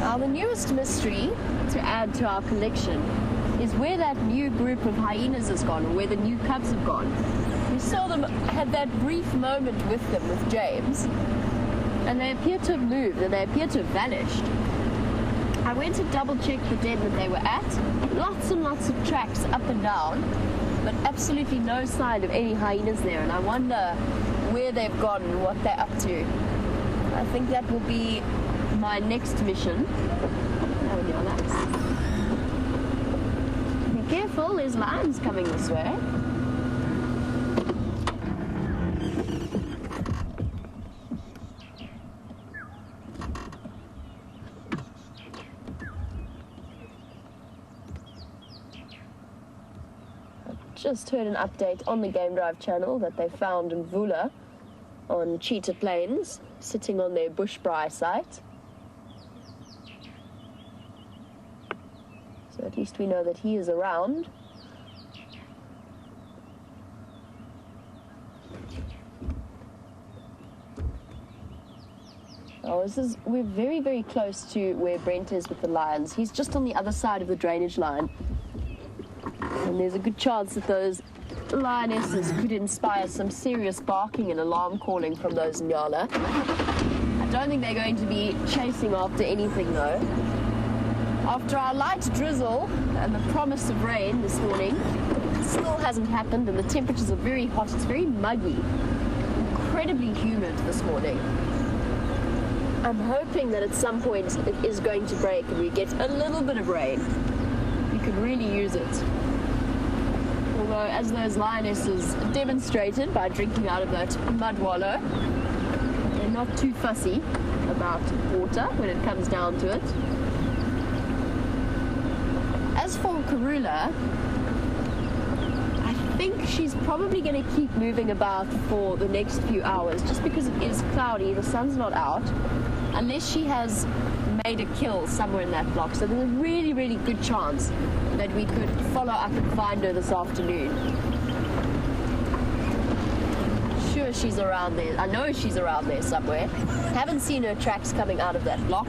Now, the newest mystery to add to our collection is where that new group of hyenas has gone, or where the new cubs have gone. We saw them, had that brief moment with them, with James, and they appear to have moved, and they appear to have vanished. I went to double check the den that they were at. Lots and lots of tracks up and down, but absolutely no sign of any hyenas there, and I wonder where they've gone and what they're up to. I think that will be my next mission. Oh, yeah, be careful, there's lions coming this way. just heard an update on the Game Drive channel that they found Mvula on Cheetah Plains, sitting on their bushbraai site. So at least we know that he is around. Oh, we're very, very close to where Brent is with the lions. He's just on the other side of the drainage line. And there's a good chance that those lionesses could inspire some serious barking and alarm calling from those nyala. I don't think they're going to be chasing after anything though. After our light drizzle and the promise of rain this morning, it still hasn't happened, and the temperatures are very hot. It's very muggy, incredibly humid this morning. I'm hoping that at some point it is going to break and we get a little bit of rain. We could really use it. Although, as those lionesses demonstrated by drinking out of that mud wallow, they're not too fussy about water when it comes down to it. As for Karula, I think she's probably going to keep moving about for the next few hours, just because it is cloudy, the sun's not out, unless she has made a kill somewhere in that block. So there's a really, really good chance that we could follow up and find her this afternoon. Sure, she's around there. I know she's around there somewhere. Haven't seen her tracks coming out of that block.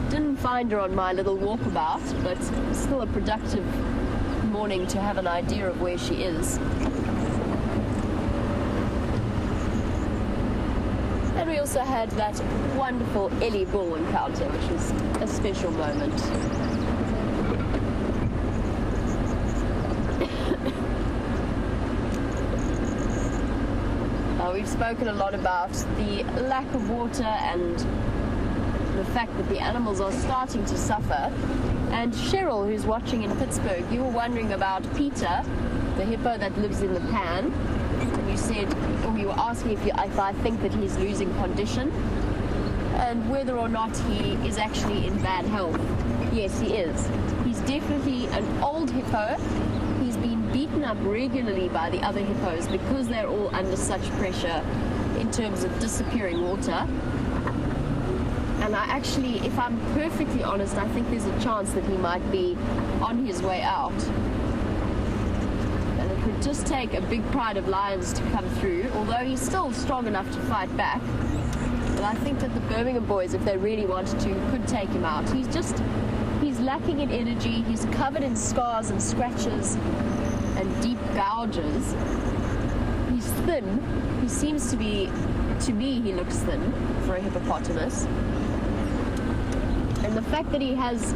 Didn't find her on my little walkabout, but still a productive morning to have an idea of where she is. And we also had that wonderful Ellie bull encounter, which was a special moment. We've spoken a lot about the lack of water and the fact that the animals are starting to suffer. And Cheryl, who's watching in Pittsburgh, you were wondering about Peter, the hippo that lives in the pan. And you said, or you were asking if I think that he's losing condition and whether or not he is actually in bad health. Yes, he is. He's definitely an old hippo. He's been beaten up regularly by the other hippos because they're all under such pressure in terms of disappearing water. And I actually, if I'm perfectly honest, I think there's a chance that he might be on his way out. And it would just take a big pride of lions to come through, although he's still strong enough to fight back. But I think that the Birmingham boys, if they really wanted to, could take him out. He's lacking in energy. He's covered in scars and scratches and deep gouges. He's thin. He seems to be, to me, he looks thin for a hippopotamus. And the fact that he has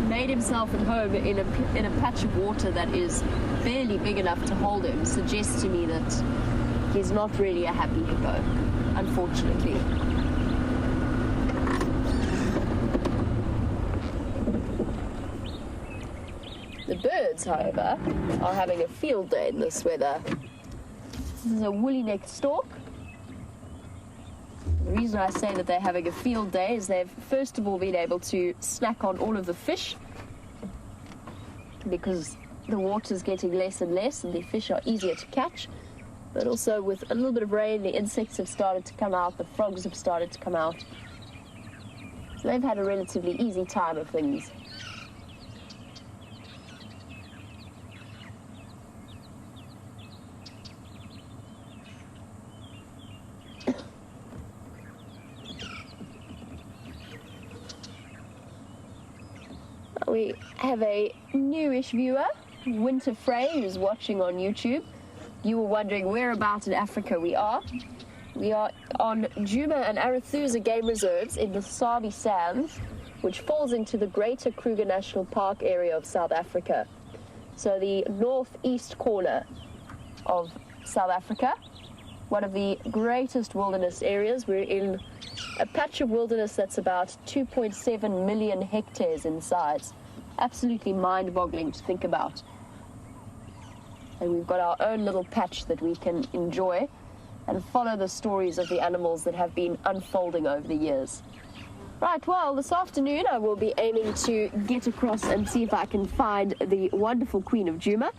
made himself at home in a patch of water that is barely big enough to hold him suggests to me that he's not really a happy hippo, unfortunately. The birds, however, are having a field day in this weather. This is a woolly-necked stork. The reason I say that they're having a field day is they've first of all been able to snack on all of the fish because the water's getting less and less and the fish are easier to catch. But also with a little bit of rain, the insects have started to come out, the frogs have started to come out. So they've had a relatively easy time of things. We have a newish viewer, Winter Frey, who's watching on YouTube. You were wondering whereabouts in Africa we are. We are on Djuma and Arathusa game reserves in the Sabi Sands, which falls into the Greater Kruger National Park area of South Africa. So the northeast corner of South Africa, one of the greatest wilderness areas. We're in a patch of wilderness that's about 2.7 million hectares in size. Absolutely mind-boggling to think about. And we've got our own little patch that we can enjoy and follow the stories of the animals that have been unfolding over the years. Right, well, this afternoon I will be aiming to get across and see if I can find the wonderful Queen of Djuma.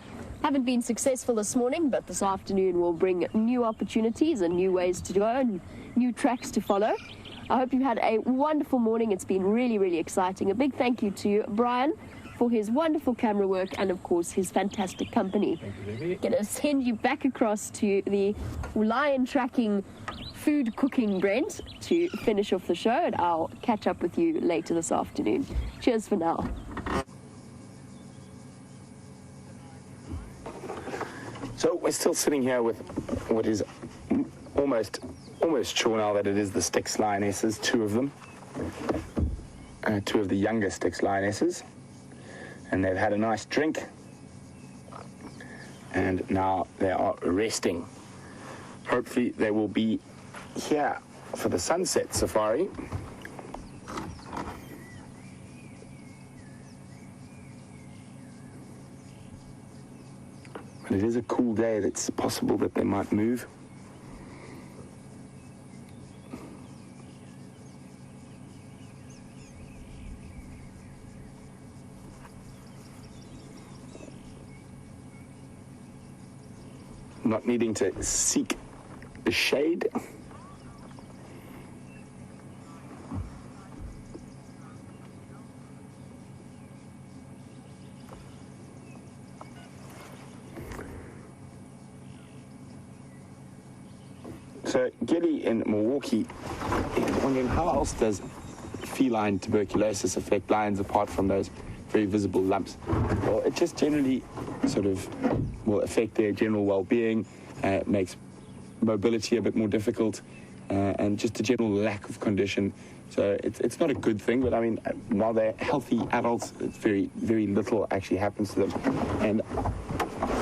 Haven't been successful this morning, but this afternoon will bring new opportunities and new ways to go and new tracks to follow. I hope you've had a wonderful morning. It's been really, really exciting. A big thank you to Brian for his wonderful camera work and, of course, his fantastic company. Thank you, baby. Going to send you back across to the lion tracking, food cooking Brent to finish off the show, and I'll catch up with you later this afternoon. Cheers for now. So we're still sitting here with what is almost sure now that it is the Styx lionesses, two of them. Two of the younger Styx lionesses. And they've had a nice drink. And now they are resting. Hopefully they will be here for the sunset safari. But it is a cool day. It's possible that they might move. Not needing to seek the shade. So Gilly in Milwaukee is wondering how else does feline tuberculosis affect lions apart from those very visible lumps? Well, it just generally sort of will affect their general well-being, makes mobility a bit more difficult, and just a general lack of condition. So it's not a good thing, but I mean, while they're healthy adults, it's very, very little actually happens to them. And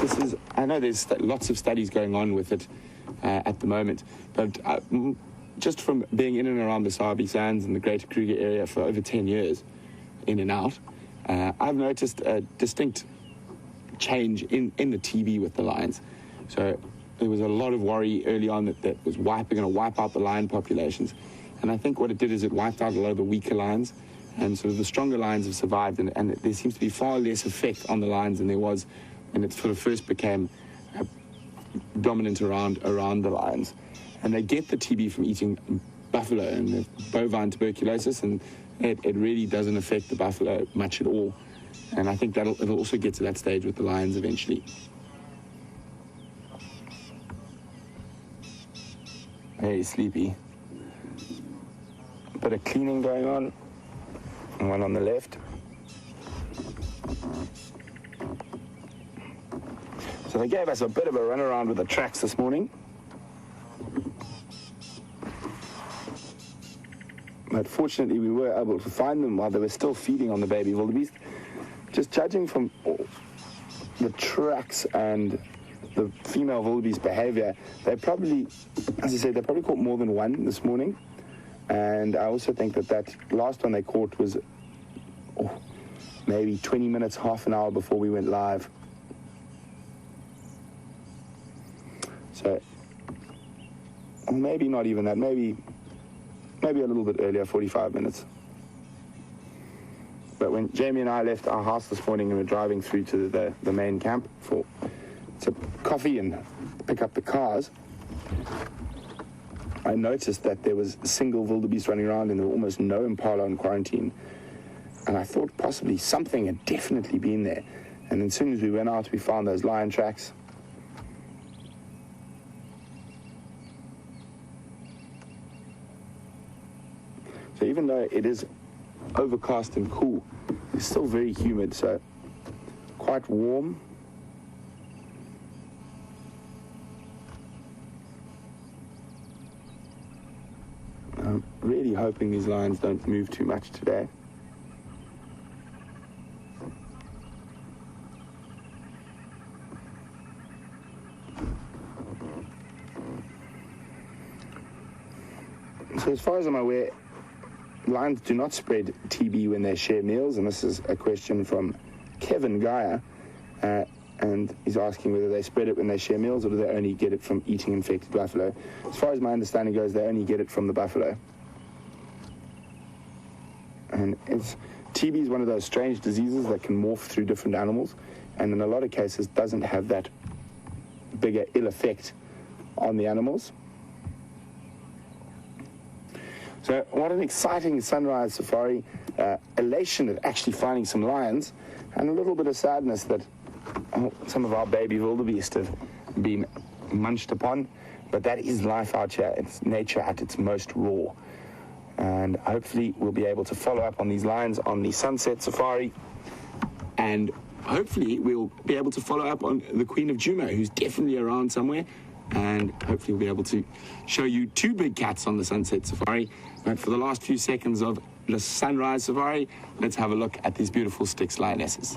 this is, I know there's lots of studies going on with it at the moment, but just from being in and around the Sabi Sands and the Greater Kruger area for over 10 years, in and out, I've noticed a distinct change in the TB with the lions. So there was a lot of worry early on that was going to wipe out the lion populations. And I think what it did is it wiped out a lot of the weaker lions, and sort of the stronger lions have survived, and there seems to be far less effect on the lions than there was when it sort of first became dominant around the lions. And they get the TB from eating buffalo and the bovine tuberculosis, and it really doesn't affect the buffalo much at all. And I think it'll also get to that stage with the lions eventually. Very sleepy. A bit of cleaning going on. And one on the left. So they gave us a bit of a run around with the tracks this morning. But fortunately we were able to find them while they were still feeding on the baby wildebeest. Just judging from the tracks and the female wildebeest behavior, they probably, as I said, they probably caught more than one this morning. And I also think that last one they caught was maybe 20 minutes, half an hour before we went live. So maybe not even that, maybe a little bit earlier, 45 minutes. But when Jamie and I left our house this morning and were driving through to the main camp for some coffee and pick up the cars, I noticed that there was a single wildebeest running around and there were almost no impala in quarantine. And I thought possibly something had definitely been there. And as soon as we went out, we found those lion tracks. So even though it is overcast and cool, it's still very humid, so quite warm. I'm really hoping these lions don't move too much today. So as far as I'm aware, lions do not spread TB when they share meals, and this is a question from Kevin Geyer, and he's asking whether they spread it when they share meals or do they only get it from eating infected buffalo. As far as my understanding goes, they only get it from the buffalo. And TB is one of those strange diseases that can morph through different animals, and in a lot of cases doesn't have that bigger ill effect on the animals. So what an exciting sunrise safari. Elation at actually finding some lions, and a little bit of sadness that some of our baby wildebeest have been munched upon, but that is life out here. It's nature at its most raw. And hopefully we'll be able to follow up on these lions on the sunset safari, and hopefully we'll be able to follow up on the Queen of Jumeirah, who's definitely around somewhere, and hopefully we'll be able to show you 2 big cats on the sunset safari. But for the last few seconds of the sunrise safari, let's have a look at these beautiful Styx lionesses.